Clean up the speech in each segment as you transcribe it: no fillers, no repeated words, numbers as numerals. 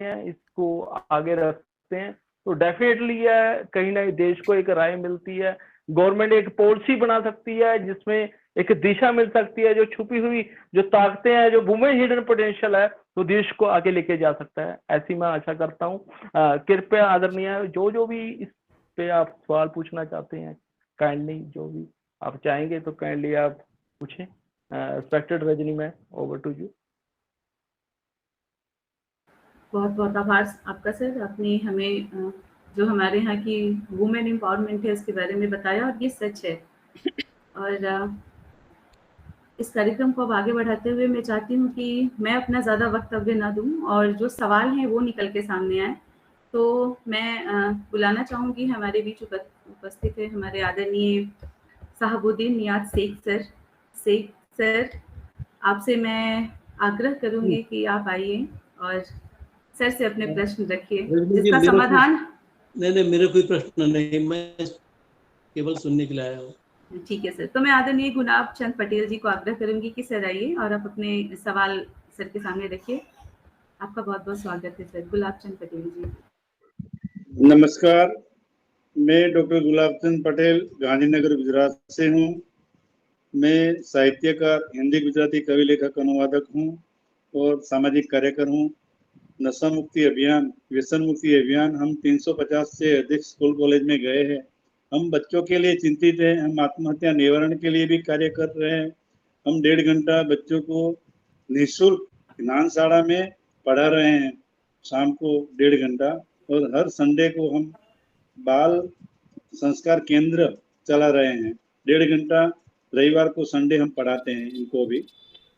हैं, इसको आगे रखते हैं, तो डेफिनेटली यह कहीं ना देश को एक राय मिलती है। गवर्नमेंट एक पॉलिसी बना सकती है जिसमें एक दिशा मिल सकती है, जो छुपी हुई जो ताकतें हैं, जो वुमेन हिडन पोटेंशियल है, तो देश को आगे लेके जा सकता है, ऐसी मैं आशा करता हूँ। कृपया आदरणीय जो भी इस पे आप सवाल पूछना चाहते हैं, काइंडली जो भी आप चाहेंगे तो काइंडली आप पूछें। Respected Rajni ma'am, over to you. बहुत बहुत आभार आपका सर, आपने हमें जो हमारे यहाँ की वुमेन एम्पावरमेंट है उसके बारे में बताया, और ये सच है। और इस कार्यक्रम को अब आगे बढ़ाते हुए मैं चाहती हूँ कि मैं अपना ज़्यादा वक्तव्य ना दूँ और जो सवाल हैं वो निकल के सामने आए। तो मैं बुलाना चाहूँगी हमारे बीच उपस्थित है हमारे आदरणीय साहबुद्दीन नियाज शेख सर, आपसे मैं आग्रह करूँगी कि आप आइए और सर से अपने प्रश्न रखिए जिसका समाधान। नहीं, मेरे कोई प्रश्न नहीं, मैं केवल सुनने के लिए आया हूँ। ठीक है सर, तो मैं आदरणीय गुलाब चंद पटेल जी को आग्रह करूंगी कि सर आइए और आप अपने सवाल सर के सामने रखिए। आपका बहुत बहुत स्वागत है सर। गुलाब चंद पटेल जी। नमस्कार, मैं डॉक्टर गुलाब चंद पटेल गांधीनगर गुजरात से हूँ। मैं साहित्यकार, हिंदी गुजराती कवि लेखक अनुवादक हूँ और सामाजिक कार्यकर हूँ। नशा मुक्ति अभियान, व्यसन मुक्ति अभियान हम 350 से अधिक स्कूल कॉलेज में गए हैं। हम बच्चों के लिए चिंतित हैं, हम आत्महत्या निवारण के लिए भी कार्य कर रहे हैं। हम 1.5 घंटा बच्चों को निःशुल्क ज्ञानशाला में पढ़ा रहे हैं, शाम को 1.5 घंटा, और हर संडे को हम बाल संस्कार केंद्र चला रहे हैं। 1.5 घंटा रविवार को संडे हम पढ़ाते हैं इनको भी।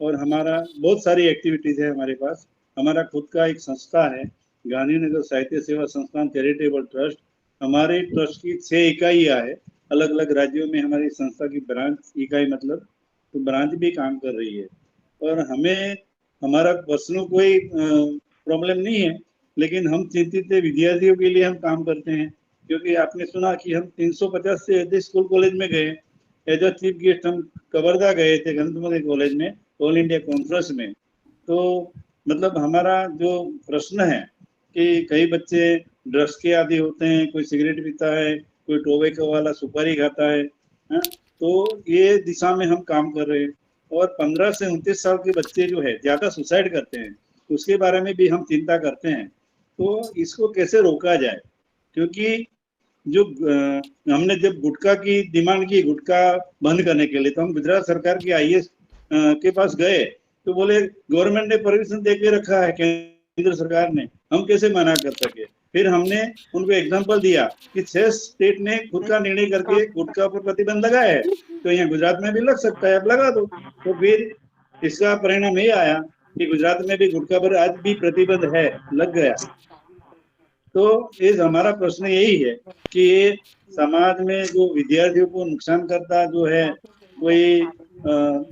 और हमारा बहुत सारी एक्टिविटीज है हमारे पास। हमारा खुद का एक संस्था है, गांधीनगर साहित्य सेवा संस्थान चैरिटेबल ट्रस्ट। हमारे ट्रस्ट की 6 इकाइयाँ है, अलग अलग राज्यों में हमारी संस्था की ब्रांच, इकाई मतलब, तो ब्रांच भी काम कर रही है। और हमें हमारा पर्सनल कोई प्रॉब्लम नहीं है, लेकिन हम चिंतित विद्यार्थियों के लिए हम काम करते हैं, क्योंकि आपने सुना कि हम 350 से अधिक स्कूल कॉलेज में गए। एज अ चीफ गेस्ट हम कवर्धा गए थे, ग्रंथमती कॉलेज में, ऑल इंडिया कॉन्फ्रेंस में। तो मतलब हमारा जो प्रश्न है कि कई बच्चे ड्रग्स के आदी होते हैं, कोई सिगरेट पीता है, कोई टोबैको वाला सुपारी खाता है, तो ये दिशा में हम काम कर रहे हैं। और 15 से 29 साल के बच्चे जो है ज्यादा सुसाइड करते हैं, उसके बारे में भी हम चिंता करते हैं। तो इसको कैसे रोका जाए, क्योंकि जो हमने जब गुटखा की डिमांड की, गुटखा बंद करने के लिए, तो हम गुजरात सरकार की आईएएस के पास गए, तो बोले गवर्नमेंट ने परमिशन दे के रखा है, केंद्र सरकार ने, हम कैसे मना कर सके। फिर हमने उनको एग्जांपल दिया कि 6 स्टेट ने खुद का निर्णय करके गुटखा पर प्रतिबंध लगाया है, तो यहाँ गुजरात में भी लग सकता है, आप लगा दो। तो फिर इसका परिणाम ये आया कि गुजरात में भी गुटखा पर आज भी प्रतिबंध है, लग गया। तो ये हमारा प्रश्न यही है कि ये समाज में जो विद्यार्थियों को नुकसान करता जो है, कोई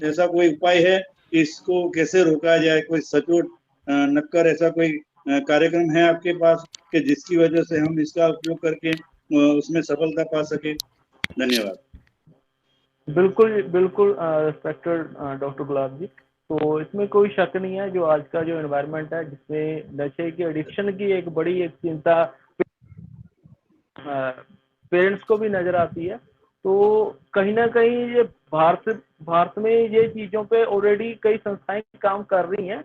ऐसा कोई उपाय है, इसको कैसे रोका जाए? कोई सचोट नक्कर ऐसा कोई कार्यक्रम है आपके पास कि जिसकी वजह से हम इसका उपयोग करके उसमें सफलता पा सके? धन्यवाद। बिल्कुल बिल्कुल रिस्पेक्टेड डॉक्टर गुलाब जी, तो इसमें कोई शक नहीं है, जो आज का जो एनवायरनमेंट है जिसमें नशे की एडिक्शन की एक बड़ी एक चिंता पेरेंट्स को भी नजर आती है। तो कहीं ना कहीं ये भारत में ये चीजों पे ऑलरेडी कई संस्थाएं काम कर रही हैं,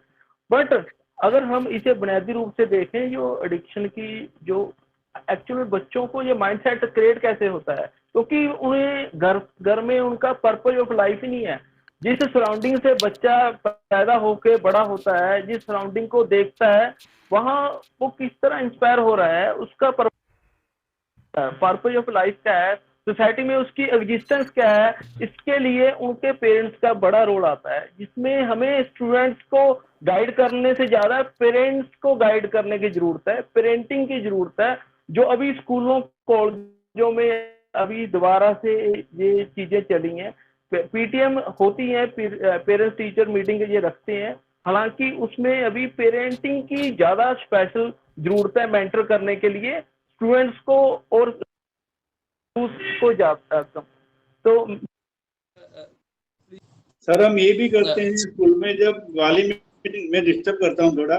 बट अगर हम इसे बुनियादी रूप से देखें, जो एडिक्शन की जो एक्चुअली बच्चों को ये माइंडसेट क्रिएट कैसे होता है, क्योंकि उन्हें घर में उनका पर्पज ऑफ लाइफ ही नहीं है। जिस सराउंडिंग से बच्चा पैदा होकर बड़ा होता है, जिस सराउंडिंग को देखता है, वहां वो किस तरह इंस्पायर हो रहा है, उसका पर्पज ऑफ लाइफ क्या है, सोसाइटी में उसकी एग्जिस्टेंस क्या है, इसके लिए उनके पेरेंट्स का बड़ा रोल आता है, जिसमें हमें स्टूडेंट्स को गाइड करने से ज्यादा पेरेंट्स को गाइड करने की जरूरत है, पेरेंटिंग की जरूरत है। जो अभी स्कूलों कॉलेजों में अभी दोबारा से ये चीजें चली हैं, पीटीएम होती है, पेरेंट्स टीचर मीटिंग ये रखते हैं, हालांकि उसमें अभी पेरेंटिंग की ज्यादा स्पेशल जरूरत है मेंटर करने के लिए स्टूडेंट्स को और को जाता। तो सर हम ये भी करते हैं स्कूल में, जब वाली मीटिंग में डिस्टर्ब करता हूँ थोड़ा,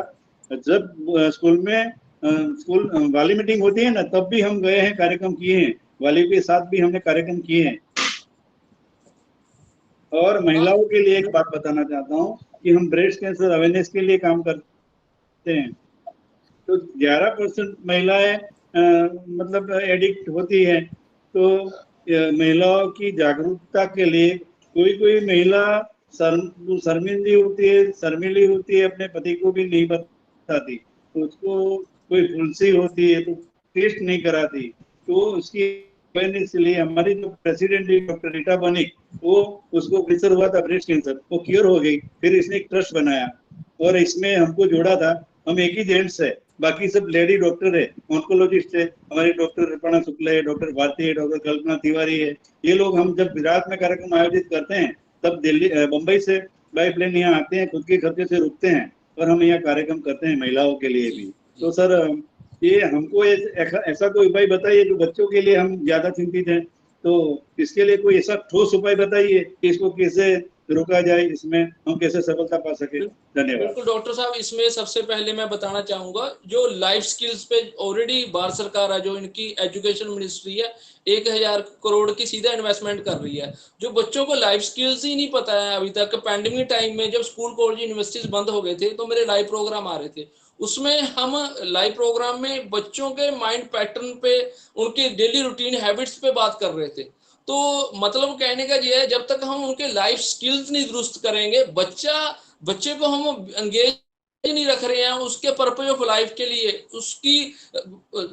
जब स्कूल में स्कूल वाली मीटिंग होती है ना, तब भी हम गए हैं, कार्यक्रम किए हैं, वालियों के साथ भी हमने कार्यक्रम किए हैं। और महिलाओं के लिए एक बात बताना चाहता हूँ कि हम ब्रेस्ट कैंसर अवेयरनेस के लिए काम करते हैं। तो 11% महिलाएं मतलब एडिक्ट होती हैं। तो महिलाओं की जागरूकता के लिए कोई महिला शर्मिंदी होती है, शर्मिली होती है, अपने पति को भी नहीं बताती, तो उसको कोई फुंसी होती है तो टेस्ट नहीं कराती। तो उसकी अवेयरनेस के लिए हमारी जो प्रेसिडेंट है डॉक्टर रीटा बनिक, वो उसको कैंसर हुआ था, ब्रेस्ट कैंसर, वो क्योर हो गई। फिर इसने एक ट्रस्ट बनाया और इसमें हमको जोड़ा था। हम एक ही जेंट्स है, बाकी सब लेडी डॉक्टर है, ऑन्कोलॉजिस्ट है, हमारे डॉक्टर रिपणा शुक्ला है, डॉक्टर भारती है, डॉक्टर कल्पना तिवारी है। ये लोग, हम जब गुजरात में कार्यक्रम आयोजित करते हैं तब दिल्ली बम्बई से बाई प्लेन यहाँ आते हैं, खुद के खर्चे से रुकते हैं और हम यहाँ कार्यक्रम करते हैं महिलाओं के लिए भी। तो सर ये हमको ऐसा कोई उपाय बताइए जो बच्चों के लिए हम ज्यादा चिंतित हैं, तो इसके लिए कोई ऐसा ठोस उपाय बताइए कि इसको कैसे रोका जाए, इसमें हम कैसे सफलता पा सके। धन्यवाद। बिल्कुल डॉक्टर साहब, इसमें सबसे पहले मैं बताना चाहूंगा, जो लाइफ स्किल्स पे ऑलरेडी भारत सरकार है, जो इनकी एजुकेशन मिनिस्ट्री है, 1000 करोड़ की सीधा इन्वेस्टमेंट कर रही है। जो बच्चों को लाइफ स्किल्स ही नहीं पता है अभी तक। पैंडेमिक टाइम में जब स्कूल कॉलेज यूनिवर्सिटीज बंद हो गए थे, तो मेरे लाइव प्रोग्राम आ रहे थे, उसमें हम लाइव प्रोग्राम में बच्चों के माइंड पैटर्न पे, उनके डेली रूटीन हैबिट्स पे बात कर रहे थे। तो मतलब कहने का ये है, जब तक हम उनके लाइफ स्किल्स नहीं दुरुस्त करेंगे, बच्चे को हम एंगेज नहीं रख रहे हैं उसके पर्पज ऑफ लाइफ के लिए, उसकी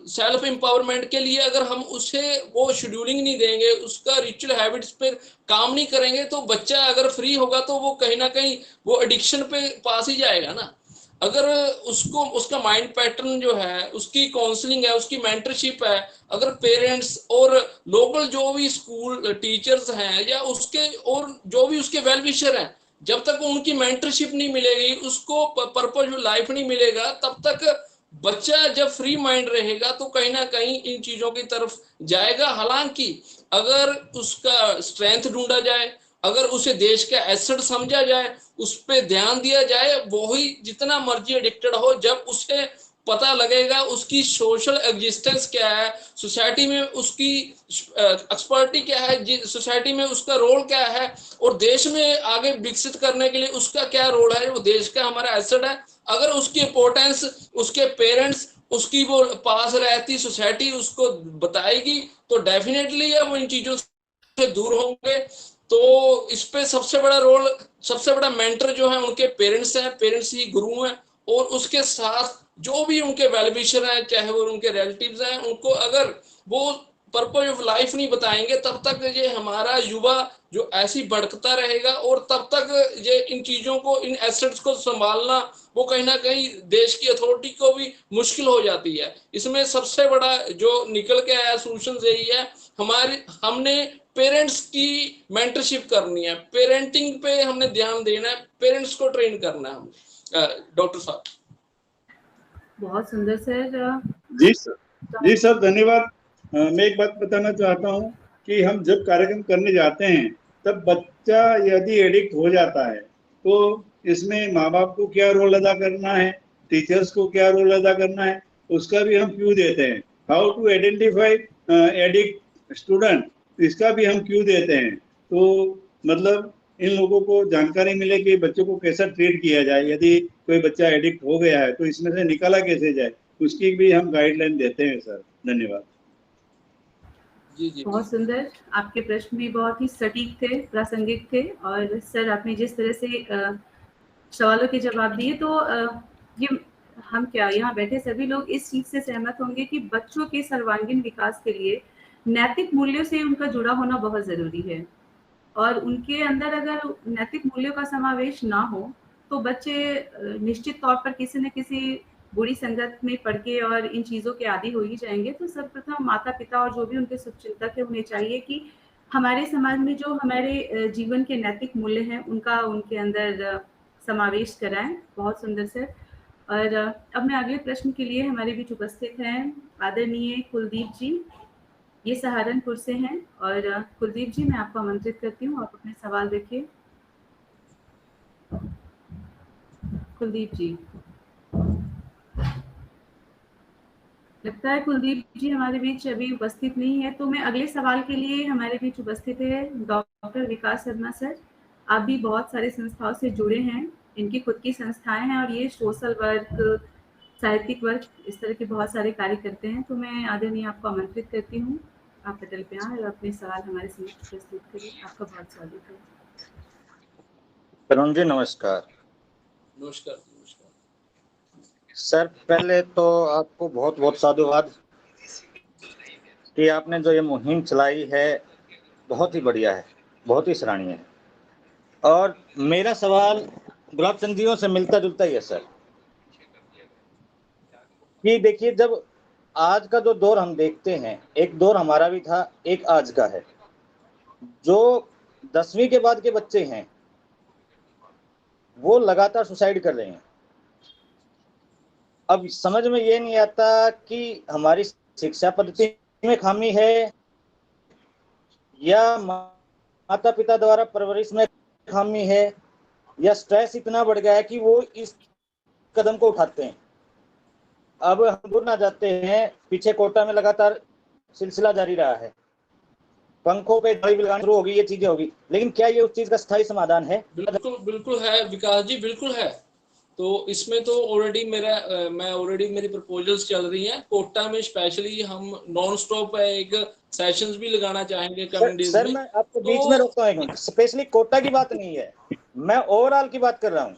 सेल्फ एम्पावरमेंट के लिए, अगर हम उसे वो शेड्यूलिंग नहीं देंगे, उसका रिचुअल हैबिट्स पे काम नहीं करेंगे, तो बच्चा अगर फ्री होगा तो वो कहीं ना कहीं वो एडिक्शन पे पास ही जाएगा ना। अगर उसको उसका माइंड पैटर्न जो है, उसकी काउंसलिंग है, उसकी मेंटरशिप है, अगर पेरेंट्स और लोकल जो भी स्कूल टीचर्स हैं या उसके और जो भी उसके वेल विशर हैं, जब तक उनकी मेंटरशिप नहीं मिलेगी, उसको पर्पज लाइफ नहीं मिलेगा, तब तक बच्चा जब फ्री माइंड रहेगा तो कहीं ना कहीं इन चीजों की तरफ जाएगा। हालांकि अगर उसका स्ट्रेंथ ढूंढा जाए, अगर उसे देश का एसेट समझा जाए, उस पर ध्यान दिया जाए, वो ही जितना मर्जी एडिक्टेड हो, जब उसे पता लगेगा उसकी सोशल एग्जिस्टेंस क्या है, सोसाइटी में उसकी एक्सपर्टी क्या है, सोसाइटी में उसका रोल क्या है, और देश में आगे विकसित करने के लिए उसका क्या रोल है, वो देश का हमारा एसेट है। अगर उसकी इंपॉर्टेंस उसके पेरेंट्स, उसकी वो पास रहती सोसाइटी उसको बताएगी, तो डेफिनेटली है वो इन चीजों से दूर होंगे। तो इस पे सबसे बड़ा रोल, सबसे बड़ा मेंटर जो है उनके पेरेंट्स हैं, पेरेंट्स ही गुरु हैं, और उसके साथ जो भी उनके वेलविशर हैं, चाहे वो उनके रिलेटिव्स हैं, उनको अगर वो पर्पज ऑफ लाइफ नहीं बताएंगे, तब तक ये हमारा युवा जो ऐसी भटकता रहेगा, और तब तक ये इन चीजों को, इन एसेट्स को संभालना वो कहीं ना कहीं देश की अथॉरिटी को भी मुश्किल हो जाती है। इसमें सबसे बड़ा जो निकल के आया सोल्यूशन यही है, हमने पेरेंट्स की मेंटरशिप करनी है, पेरेंटिंग पे हमने ध्यान देना है, पेरेंट्स को ट्रेन करना है हमने। डॉक्टर साहब बहुत सुंदर सर। जी सर धन्यवाद। मैं एक बात बताना चाहता हूँ कि हम जब कार्यक्रम करने जाते हैं तब बच्चा यदि एडिक्ट हो जाता है, तो इसमें माँ बाप को क्या रोल अदा करना है, टीचर्स को क्या रोल अदा करना है, उसका भी हम क्यों देते हैं। How to identify addict student, इसका भी हम क्यों देते हैं। तो मतलब इन लोगों को जानकारी मिले कि बच्चों को कैसा ट्रीट किया जाए, यदि कोई बच्चा एडिक्ट हो गया है तो इसमें से निकाला कैसे जाए, उसकी भी हम गाइडलाइन देते हैं सर। धन्यवाद। जी बहुत सुंदर, आपके प्रश्न भी बहुत ही सटीक थे, प्रासंगिक थे, और सर आपने जिस तरह से सवालों के जवाब दिए, तो ये हम क्या यहाँ बैठे सभी लोग इस चीज से सहमत होंगे कि बच्चों के सर्वांगीण विकास के लिए नैतिक मूल्यों से उनका जुड़ा होना बहुत जरूरी है। और उनके अंदर अगर नैतिक मूल्यों का समावेश ना हो तो बच्चे निश्चित तौर पर किसी न किसी बुरी संगत में पड़ के और इन चीज़ों के आदी हो ही जाएंगे। तो सर्वप्रथम माता पिता और जो भी उनके शुभचिंतक है, उन्हें चाहिए कि हमारे समाज में जो हमारे जीवन के नैतिक मूल्य हैं उनका उनके अंदर समावेश कराएं। बहुत सुंदर सर। और अब मैं अगले प्रश्न के लिए हमारे बीच उपस्थित हैं आदरणीय कुलदीप जी, ये सहारनपुर से हैं। और कुलदीप जी, मैं आपको आमंत्रित करती हूँ, आप अपने सवाल रखिए। कुलदीप जी। लगता है कुलदीप जी हमारे बीच अभी उपस्थित नहीं है, तो मैं अगले सवाल के लिए हमारे बीच उपस्थित है डॉक्टर विकास शर्मा सर। आप भी बहुत सारी संस्थाओं से जुड़े हैं, इनकी खुद की संस्थाएं हैं और ये सोशल वर्क, साहित्यिक वर्क, इस तरह के बहुत सारे कार्य करते हैं। तो मैं आदरणीय आपको आमंत्रित करती हूँ, आप पटल पे आए और अपने सवाल हमारे समक्ष प्रस्तुत करें। आपका बहुत स्वागत है। तरुण जी नमस्कार। नमस्कार नमस्कार। सर पहले तो आपको बहुत बहुत साधुवाद कि आपने जो ये मुहिम चलाई है बहुत ही बढ़िया है, बहुत ही सराहनीय है। और मेरा सवाल गुलाब चंद जियों से मिलता जुलता ही है सर, कि देखिए जब आज का जो दौर हम देखते हैं, एक दौर हमारा भी था, एक आज का है। जो 10वीं के बाद के बच्चे हैं वो लगातार सुसाइड कर रहे हैं। अब समझ में ये नहीं आता कि हमारी शिक्षा पद्धति में खामी है या माता पिता द्वारा परवरिश में खामी है या स्ट्रेस इतना बढ़ गया है कि वो इस कदम को उठाते हैं। अब हम दूर ना जाते हैं, पीछे कोटा में लगातार सिलसिला जारी रहा है, पंखों पे दवाई लगानी शुरू होगी, ये चीजें होगी, लेकिन क्या ये उस चीज का स्थायी समाधान है? बिल्कुल बिल्कुल है विकास जी, बिल्कुल है। तो इसमें तो ऑलरेडी मेरी प्रपोजल्स चल रही हैं। कोटा में स्पेशली हम नॉन स्टॉप एक सेशंस भी लगाना चाहेंगे कमिंग डेज सर में। मैं आपको बीच में रोकता हूँ, स्पेशली कोटा की बात नहीं है, मैं ओवरऑल की बात कर रहा हूँ।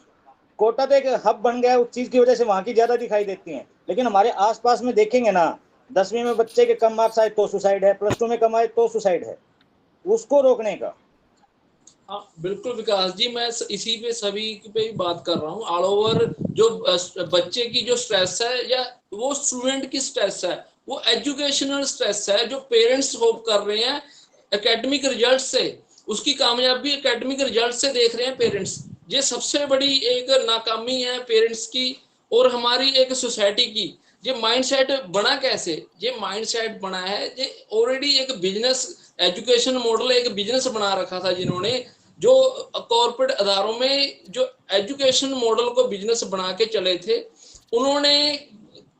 कोटा तो एक हब बन गया है, उस चीज की वजह से वहां की ज्यादा दिखाई देती हैं, लेकिन हमारे आसपास में देखेंगे ना, 10वीं में बच्चे के कम मार्क्स आए तो सुसाइड है, +2 में कम आए तो सुसाइड है। उसको रोकने का। हाँ बिल्कुल विकास जी, मैं इसी पे सभी पे ही बात कर रहा हूँ। ऑल ओवर जो बच्चे की जो स्ट्रेस है या वो स्टूडेंट की स्ट्रेस है, वो एजुकेशनल स्ट्रेस है जो पेरेंट्स होप कर रहे हैं एकेडमिक रिजल्ट से, उसकी कामयाबी एकेडमिक रिजल्ट से देख रहे हैं पेरेंट्स। ये सबसे बड़ी एक नाकामी है पेरेंट्स की और हमारी एक सोसाइटी की। ये माइंडसेट बना कैसे? ये माइंडसेट बना है, ये ऑलरेडी एक बिजनेस एजुकेशन मॉडल, एक बिजनेस बना रखा था जिन्होंने, जो कॉर्पोरेट अदारों में जो एजुकेशन मॉडल को बिजनेस बना के चले थे। उन्होंने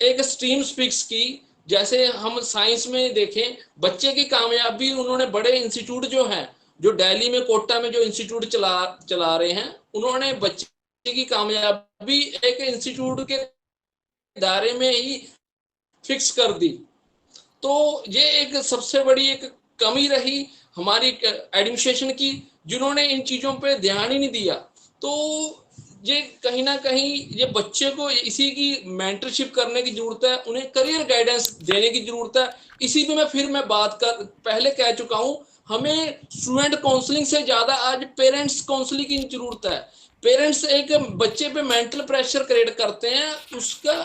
एक स्ट्रीम्स फिक्स की, जैसे हम साइंस में देखें बच्चे की कामयाबी, उन्होंने बड़े इंस्टीट्यूट जो हैं, जो दिल्ली में कोटा में जो इंस्टीट्यूट चला रहे हैं, उन्होंने बच्चे की कामयाबी एक इंस्टीट्यूट के दायरे में ही फिक्स कर दी। तो ये एक सबसे बड़ी एक कमी रही हमारी एडमिनिस्ट्रेशन की, जिन्होंने इन चीजों पे ध्यान ही नहीं दिया। तो ये कहीं ना कहीं ये बच्चे को इसी की मेंटरशिप करने की जरूरत है, उन्हें करियर गाइडेंस देने की जरूरत है। इसी पे मैं बात कर पहले कह चुका हूं, हमें स्टूडेंट काउंसलिंग से ज्यादा आज पेरेंट्स काउंसलिंग की जरूरत है। पेरेंट्स एक बच्चे पे मेंटल प्रेशर क्रिएट करते हैं, उसका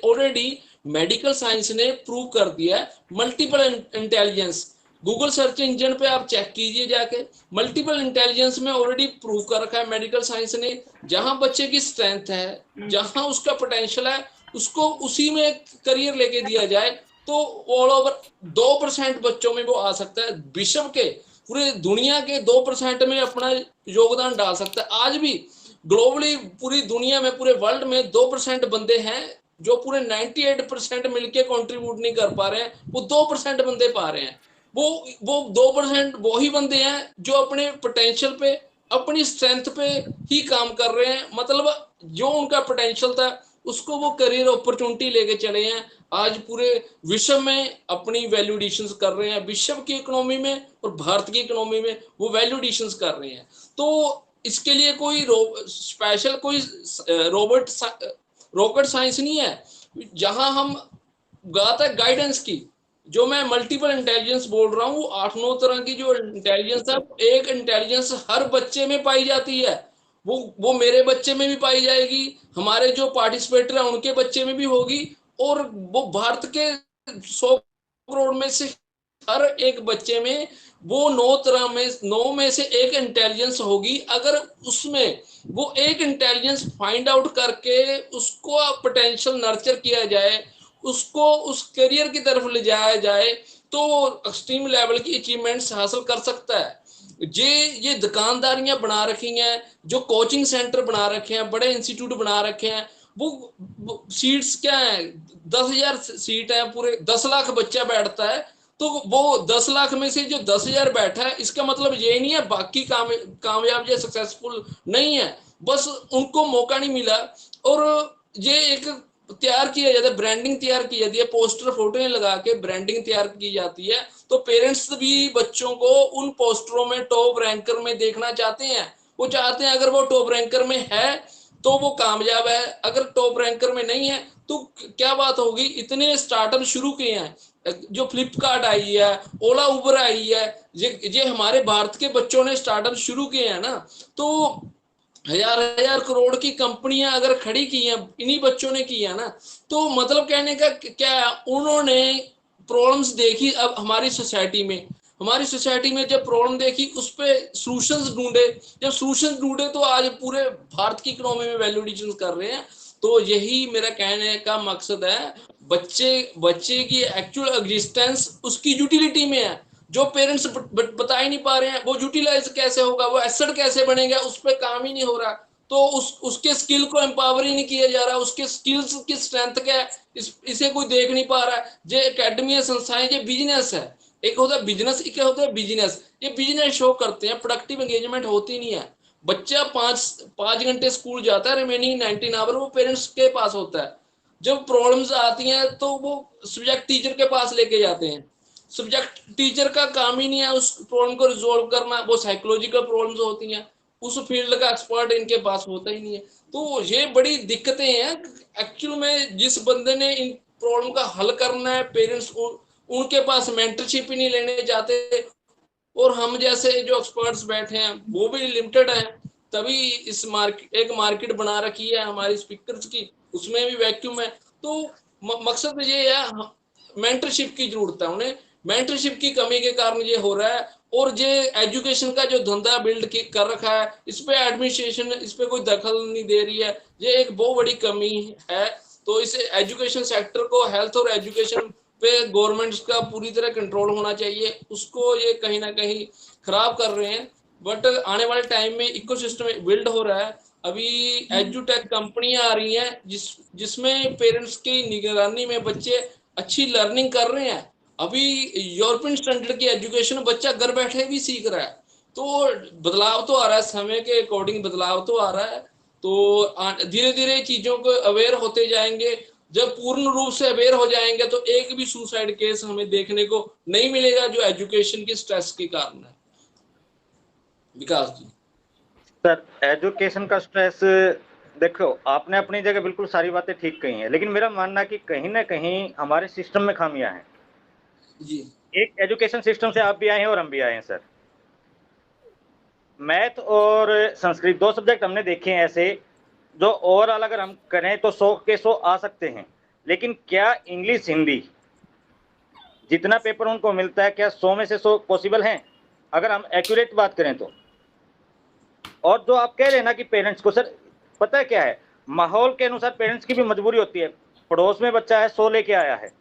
ऑलरेडी मेडिकल साइंस ने प्रूव कर दिया है। Multiple intelligence, Google search engine पे आप चेक कीजिए जाके, मल्टीपल इंटेलिजेंस में ऑलरेडी प्रूव कर रखा है मेडिकल साइंस ने। जहां बच्चे की स्ट्रेंथ है, जहां उसका पोटेंशियल है, उसको उसी में करियर लेके दिया जाए तो ऑल ओवर 2% बच्चों में वो आ सकता है, विश्व के पूरे दुनिया के 2% में अपना योगदान डाल सकता है। आज भी ग्लोबली पूरी दुनिया में, पूरे वर्ल्ड में 2% बंदे हैं जो पूरे 98% मिलके कंट्रीब्यूट नहीं कर पा रहे हैं, वो 2% बंदे पा रहे हैं। वो 2% वही बंदे हैं जो अपने पोटेंशियल पे, अपनी स्ट्रेंथ पे ही काम कर रहे हैं। मतलब जो उनका पोटेंशियल था उसको वो करियर अपॉर्चुनिटी लेके चले हैं। आज पूरे विश्व में अपनी वैल्यू एडिशंस कर रहे हैं, विश्व की इकोनॉमी में और भारत की इकोनॉमी में वो वैल्यू एडिशंस कर रहे हैं। तो इसके लिए कोई स्पेशल कोई रॉकेट साइंस नहीं है। जहां हम बात है गाइडेंस की, जो मैं मल्टीपल इंटेलिजेंस बोल रहा हूँ, 8-9 तरह की जो इंटेलिजेंस है, एक इंटेलिजेंस हर बच्चे में पाई जाती है। वो मेरे बच्चे में भी पाई जाएगी, हमारे जो पार्टिसिपेटर है उनके बच्चे में भी होगी, और वो भारत के 100 करोड़ में से हर एक बच्चे में वो 9 में से एक इंटेलिजेंस होगी। अगर उसमें वो एक इंटेलिजेंस फाइंड आउट करके उसको पोटेंशियल नर्चर किया जाए, उसको उस करियर की तरफ ले जाया जाए, तो एक्सट्रीम लेवल की अचीवमेंट्स हासिल कर सकता है। ये दुकानदारियां बना रखी हैं, जो कोचिंग सेंटर बना रखे हैं, बड़े इंस्टीट्यूट बना रखे हैं, वो सीट्स क्या है, 10,000 सीट है, पूरे 10 लाख बच्चा बैठता है, तो वो 10 लाख में से जो 10,000 बैठा है, इसका मतलब ये नहीं है बाकी कामयाब या सक्सेसफुल नहीं है, बस उनको मौका नहीं मिला। और ये एक तैयार किया जाता है, ब्रांडिंग तैयार की जाती है, पोस्टर फोटो लगा के ब्रांडिंग तैयार की जाती है, तो पेरेंट्स भी बच्चों को उन पोस्टरों में टॉप रैंकर में देखना चाहते हैं। वो चाहते हैं अगर वो टॉप रैंकर में है तो वो कामयाब है, अगर टॉप रैंकर में नहीं है तो क्या बात होगी। इतने स्टार्टअप शुरू किए हैं, जो फ्लिपकार्ट आई है, ओला उबर आई है, ये हमारे भारत के बच्चों ने स्टार्टअप शुरू किए हैं ना, तो हजार हजार करोड़ की कंपनियां अगर खड़ी की हैं, इन्हीं बच्चों ने की है ना, तो मतलब कहने का क्या, उन्होंने प्रॉब्लम्स देखी। अब हमारी सोसाइटी में जब प्रॉब्लम देखी, उस पे सॉल्यूशंस ढूंढे, जब सॉल्यूशंस ढूंढे तो आज पूरे भारत की इकोनॉमी में वैल्यू एडिशन कर रहे हैं। तो यही मेरा कहने का मकसद है, बच्चे की एक्चुअल एग्जिस्टेंस उसकी यूटिलिटी में है, जो पेरेंट्स बता ही नहीं पा रहे हैं। वो यूटिलाइज कैसे होगा, वो एसेट कैसे बनेगा, उस पर काम ही नहीं हो रहा। तो उसके स्किल को एम्पावर ही नहीं किया जा रहा, उसके स्किल्स की स्ट्रेंथ क्या है इसे कोई देख नहीं पा रहा। जो एकेडमी संस्थाएं, ये बिजनेस है, एक होता है बिजनेस, एक होता है बिजनेस। ये बिजनेस शो करते हैं, प्रोडक्टिव एंगेजमेंट होती नहीं है। बच्चा 5 घंटे स्कूल जाता है, रिमेनिंग 19 आवर वो पेरेंट्स के पास होता है। जब प्रॉब्लम्स आती हैं तो वो सब्जेक्ट टीचर के पास लेके जाते हैं। सब्जेक्ट टीचर का काम ही नहीं है उस प्रॉब्लम को रिजोल्व करना, वो साइकोलॉजिकल प्रॉब्लम्स होती हैं, उस फील्ड का एक्सपर्ट इनके पास होता ही नहीं है। तो ये बड़ी दिक्कतें हैं एक्चुअल में। जिस बंदे ने इन प्रॉब्लम का हल करना है, पेरेंट्स उनके पास मेंटरशिप ही नहीं लेने जाते, और हम जैसे जो एक्सपर्ट्स बैठे हैं वो भी लिमिटेड है। तभी इस एक मार्केट बना रखी है हमारी स्पीकर्स की, उसमें भी वैक्यूम है। तो मकसद ये है, मेंटरशिप की जरूरत है उन्हें, मेंटरशिप की कमी के कारण ये हो रहा है। और ये एजुकेशन का जो धंधा बिल्ड कर रखा है, इस पे एडमिनिस्ट्रेशन इस पे कोई दखल नहीं दे रही है, ये एक बहुत बड़ी कमी है। तो इस एजुकेशन सेक्टर को, हेल्थ और एजुकेशन पे गवर्नमेंट का पूरी तरह कंट्रोल होना चाहिए, उसको ये कहीं ना कहीं खराब कर रहे हैं। बट आने वाले टाइम में इकोसिस्टम बिल्ड हो रहा है। अभी एजुटेक कंपनियां आ रही हैं जिसमें पेरेंट्स की निगरानी में बच्चे अच्छी लर्निंग कर रहे हैं। अभी यूरोपियन स्टैंडर्ड की एजुकेशन बच्चा घर बैठे भी सीख रहा है। तो बदलाव तो आ रहा है, समय के अकॉर्डिंग बदलाव तो आ रहा है। तो धीरे धीरे चीजों को अवेयर होते जाएंगे। जब पूर्ण रूप से अवेयर हो जाएंगे तो एक भी सुसाइड केस हमें देखने को नहीं मिलेगा जो एजुकेशन की स्ट्रेस के कारण है। विकास जी। सर, एजुकेशन का स्ट्रेस, देखो आपने अपनी जगह बिल्कुल सारी बातें ठीक कही हैं, लेकिन मेरा मानना है कि कहीं ना कहीं हमारे सिस्टम में खामियां हैं जी। एक एजुकेशन सिस्टम से आप भी आए हैं और हम भी आए हैं सर। मैथ और संस्कृत 2 सब्जेक्ट हमने देखे हैं ऐसे जो ओवरऑल अगर हम करें तो 100 के 100 आ सकते हैं, लेकिन क्या इंग्लिश हिंदी जितना पेपर उनको मिलता है, क्या 100 में से 100 पॉसिबल हैं अगर हम एक्यूरेट बात करें तो। और जो आप कह रहे हैं ना कि पेरेंट्स को, सर पता है क्या है, माहौल के अनुसार पेरेंट्स की भी मजबूरी होती है। पड़ोस में बच्चा है 100 लेके आया है,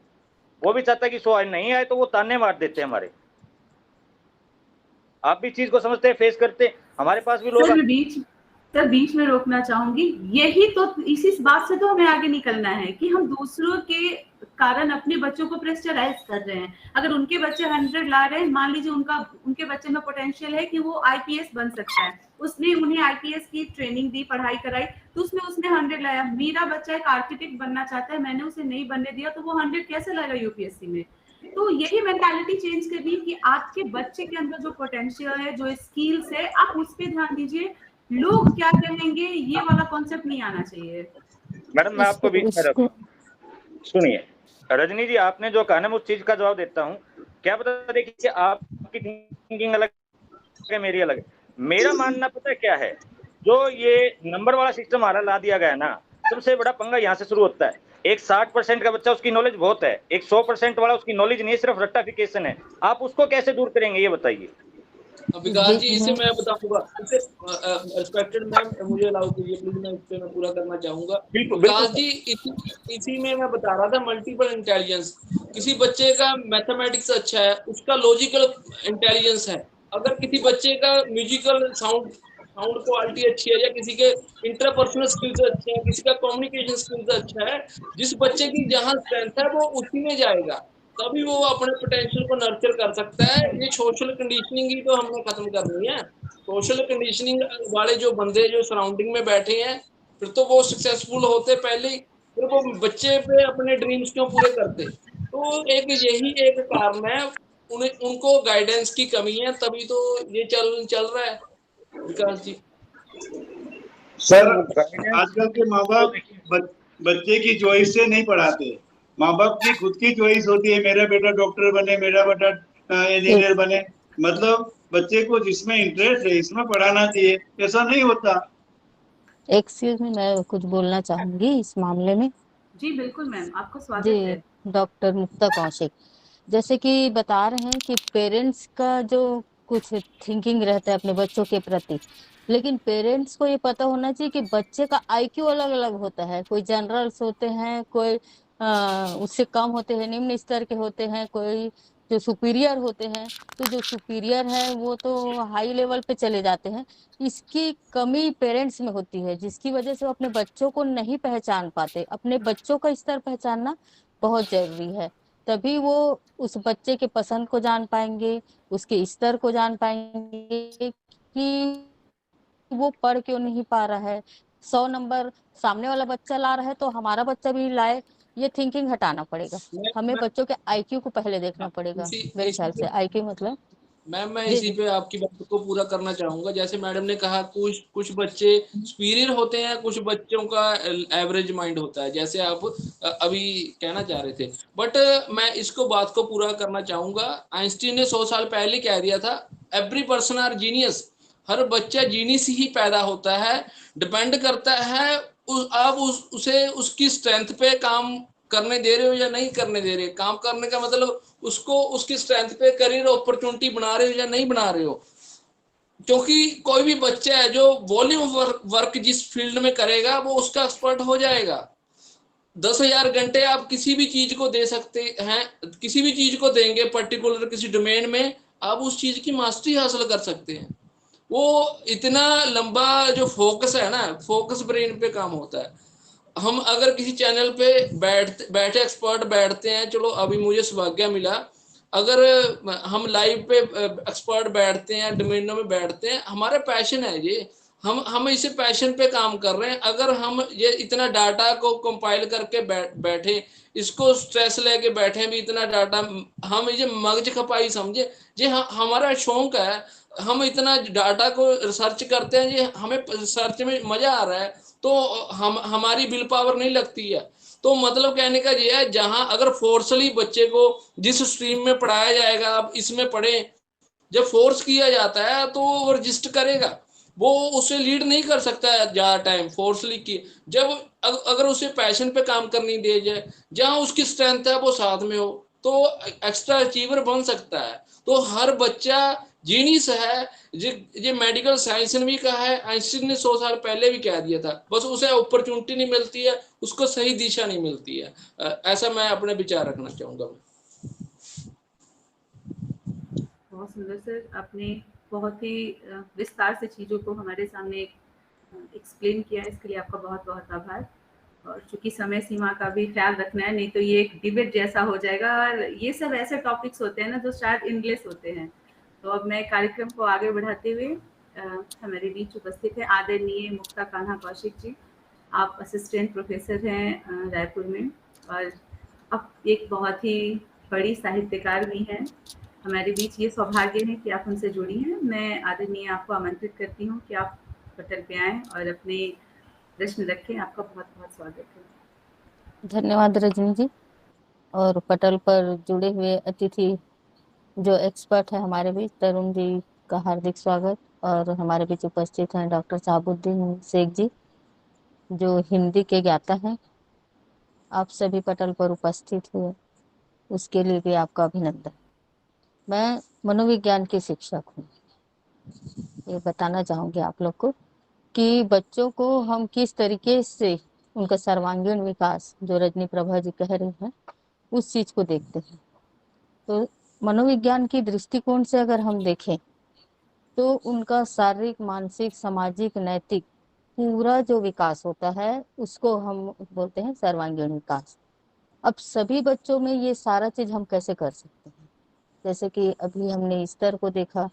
वो भी चाहता है कि 100 नहीं आए तो वो ताने मार देते हैं हमारे। आप भी चीज को समझते हैं, फेस करते हैं, हमारे पास भी लोग। सर बीच में रोकना चाहूंगी, यही तो, इसी बात से तो हमें आगे निकलना है कि हम दूसरों के कारण अपने बच्चों को प्रेशराइज कर रहे हैं। अगर उनके बच्चे 100 ला रहे हैं, मान लीजिए उनके बच्चे में पोटेंशियल है कि वो आईपीएस बन सकता है, उसने उन्हें आईपीएस की ट्रेनिंग दी, पढ़ाई कराई, तो उसमें उसने 100 लाया। मेरा बच्चा एक आर्किटेक्ट बनना चाहता है, मैंने उसे नहीं बनने दिया, तो वो 100 कैसे लाएगा यूपीएससी में। तो यही मेंटालिटी चेंज करनी कि आपके बच्चे के अंदर जो पोटेंशियल है, जो स्किल्स है, आप उस पर ध्यान दीजिए। लोग क्या कहेंगे ये वाला कॉन्सेप्ट नहीं आना चाहिए। मैडम मैं आपको बीच में रखूं, सुनिए रजनी जी, आपने जो कहा ना मैं उस चीज का जवाब देता हूं। क्या पता, देखिए आपकी थिंकिंग अलग है, मेरी अलग है। मेरा मानना पता है क्या है, जो ये नंबर वाला सिस्टम हमारा ला दिया गया ना, सबसे बड़ा पंगा यहाँ से शुरू होता है। एक 60% का बच्चा उसकी नॉलेज बहुत है, एक 100% वाला उसकी नॉलेज नहीं, सिर्फ रट्टाफिकेशन है। आप उसको कैसे दूर करेंगे ये बताइए। विकास जी, इसे मैं बताऊंगा, इसे रिस्पेक्टेड मैम मुझे अलाउ कीजिए प्लीज, मैं इस पे मैं पूरा करना चाहूंगा। विकास जी, इसी में मैं बता रहा था मल्टीपल इंटेलिजेंस। किसी बच्चे का मैथमेटिक्स अच्छा है, उसका लॉजिकल इंटेलिजेंस है। अगर किसी बच्चे का म्यूजिकल साउंड साउंड क्वालिटी अच्छी है, या किसी के इंटरपर्सनल स्किल्स अच्छे हैं, किसी का कम्युनिकेशन स्किल्स अच्छा है, जिस बच्चे की जहाँ स्ट्रेंथ है वो उसी में जाएगा, तभी वो अपने पोटेंशियल को नर्चर कर सकता है। ये सोशल कंडीशनिंग ही तो हमने खत्म करनी है। सोशल कंडीशनिंग वाले जो बंदे जो सराउंडिंग में बैठे हैं, फिर तो वो सक्सेसफुल होते पहले ही, फिर वो बच्चे पे अपने ड्रीम्स क्यों पूरे करते? तो एक यही एक कारण है, उन्हें उनको गाइडेंस की कमी है, तभी तो ये चल रहा है विकास जी। सर आजकल के माँ बाप बच्चे की चॉइस से नहीं पढ़ाते, माँ बाप की खुद की चॉइस होती है, मेरा बेटा डॉक्टर बने, मेरा बेटा इंजीनियर बने, मतलब बच्चे को जिसमें इंटरेस्ट है इसमें पढ़ाना चाहिए, ऐसा नहीं होता। एक्सक्यूज मी, मैं कुछ बोलना चाहूंगी इस मामले में। जी बिल्कुल मैम, आपको स्वागत जी, है। डॉक्टर मुक्ता कौशिक, जैसे कि बता रहे हैं कि पेरेंट्स का जो कुछ थिंकिंग रहता है अपने बच्चों के प्रति, लेकिन पेरेंट्स को ये पता होना चाहिए कि बच्चे का आईक्यू अलग अलग होता है। कोई जनरल्स होते हैं, कोई उससे कम होते हैं, निम्न स्तर के होते हैं, कोई जो सुपीरियर होते हैं। तो जो सुपीरियर है वो तो हाई लेवल पे चले जाते हैं। इसकी कमी पेरेंट्स में होती है, जिसकी वजह से वो अपने बच्चों को नहीं पहचान पाते। अपने बच्चों का स्तर पहचानना बहुत जरूरी है, तभी वो उस बच्चे के पसंद को जान पाएंगे, उसके स्तर को जान पाएंगे कि वो पढ़ क्यों नहीं पा रहा है। 100 नंबर सामने वाला बच्चा ला रहा है तो हमारा बच्चा भी लाए, ये थिंकिंग हटाना पड़ेगा। हमें बच्चों के आईक्यू को पहले देखना पड़ेगा। मेरे ख्याल से आईक्यू मतलब मैम मैं जी इसी जी पे आपकी बात को पूरा करना चाहूंगा। जैसे मैडम ने कहा कुछ कुछ बच्चे सुपीरियर होते हैं, कुछ बच्चों का एवरेज माइंड होता है, जैसे आप अभी कहना चाह रहे थे। बट मैं इसको बात को पूरा करना चाहूंगा। आइंस्टीन ने 100 साल पहले कह दिया था, एवरी पर्सन आर जीनियस। हर बच्चा जीनियस ही पैदा होता है। डिपेंड करता है आप उसे उसकी स्ट्रेंथ पे काम करने दे रहे हो या नहीं करने दे रहे। काम करने का मतलब उसको उसकी स्ट्रेंथ पे करियर अपॉर्चुनिटी बना रहे हो या नहीं बना रहे हो। क्योंकि कोई भी बच्चा है जो वॉल्यूम वर्क जिस फील्ड में करेगा वो उसका एक्सपर्ट हो जाएगा। 10,000 घंटे आप किसी भी चीज को दे सकते हैं, किसी भी चीज को देंगे पर्टिकुलर किसी डोमेन में, आप उस चीज की मास्टरी हासिल कर सकते हैं। वो इतना लंबा जो फोकस है ना, फोकस ब्रेन पे काम होता है। हम अगर किसी चैनल पे बैठे एक्सपर्ट बैठते हैं, चलो अभी मुझे सौभाग्य मिला, अगर हम लाइव पे एक्सपर्ट बैठते हैं, डोमेनों में बैठते हैं, हमारा पैशन है ये, हम इसे पैशन पे काम कर रहे हैं। अगर हम ये इतना डाटा को कंपाइल करके बैठे, इसको स्ट्रेस लेके बैठे भी इतना डाटा, हम ये मगज खपाई समझे, ये हमारा शौक है। हम इतना डाटा को रिसर्च करते हैं, ये हमें रिसर्च में मजा आ रहा है, तो हम हमारी विल पावर नहीं लगती है। तो मतलब कहने का ये है, जहां अगर फोर्सली बच्चे को जिस स्ट्रीम में पढ़ाया जाएगा आप इसमें पढ़े, जब फोर्स किया जाता है तो वो रजिस्ट करेगा। वो उसे लीड नहीं कर सकता है ज्यादा टाइम फोर्सली की। जब अगर उसे पैशन पे काम करनी दे जाए, जहां उसकी स्ट्रेंथ है वो साथ में हो, तो एक्स्ट्रा अचीवर बन सकता है। तो हर बच्चा जीनियस है। ये मेडिकल साइंस ने भी कहा है, आइंस्टीन ने 100 साल पहले भी कह दिया था, बस उसे अपॉर्चुनिटी नहीं मिलती है, उसको सही दिशा नहीं मिलती है। ऐसा मैं अपने विचार रखना चाहूंगा। बहुत सुंदर सर, आपने बहुत ही विस्तार से चीज़ों को हमारे सामने एक्सप्लेन किया, इसके लिए आपका बहुत बहुत आभार। और चूंकि समय सीमा का भी ख्याल रखना है, नहीं तो ये एक डिबेट जैसा हो जाएगा, और ये सब ऐसे टॉपिक्स होते हैं ना जो शायद इंडलेस होते हैं। तो अब मैं कार्यक्रम को आगे बढ़ाते हुए हमारे बीच उपस्थित है आदरणीय मुक्ता कान्हा कौशिक जी। आप असिस्टेंट प्रोफेसर हैं रायपुर में, और अब एक बहुत ही बड़ी साहित्यकार भी हैं। हमारे बीच ये सौभाग्य है कि आप उनसे जुड़ी हैं। मैं आदरणीय आपको आमंत्रित करती हूँ कि आप पटल पे आएँ और अपने प्रश्न रखें। आपका बहुत बहुत स्वागत है। धन्यवाद रजनी जी। और पटल पर जुड़े हुए अतिथि जो एक्सपर्ट है हमारे बीच, तरुण जी का हार्दिक स्वागत। और हमारे बीच उपस्थित हैं डॉक्टर साबुद्दीन शेख जी, जो हिंदी के ज्ञाता हैं। आप सभी पटल पर उपस्थित हुए उसके लिए भी आपका अभिनंदन। मैं मनोविज्ञान की शिक्षक हूँ। ये बताना चाहूंगी आप लोग को कि बच्चों को हम किस तरीके से उनका सर्वांगीण विकास, जो रजनी प्रभा जी कह रही हैं, उस चीज को देखते हैं। तो मनोविज्ञान की दृष्टिकोण से अगर हम देखें तो उनका शारीरिक, मानसिक, सामाजिक, नैतिक पूरा जो विकास होता है उसको हम बोलते हैं सर्वांगीण विकास। अब सभी बच्चों में ये सारा चीज हम कैसे कर सकते हैं? जैसे कि अभी हमने स्तर को देखा,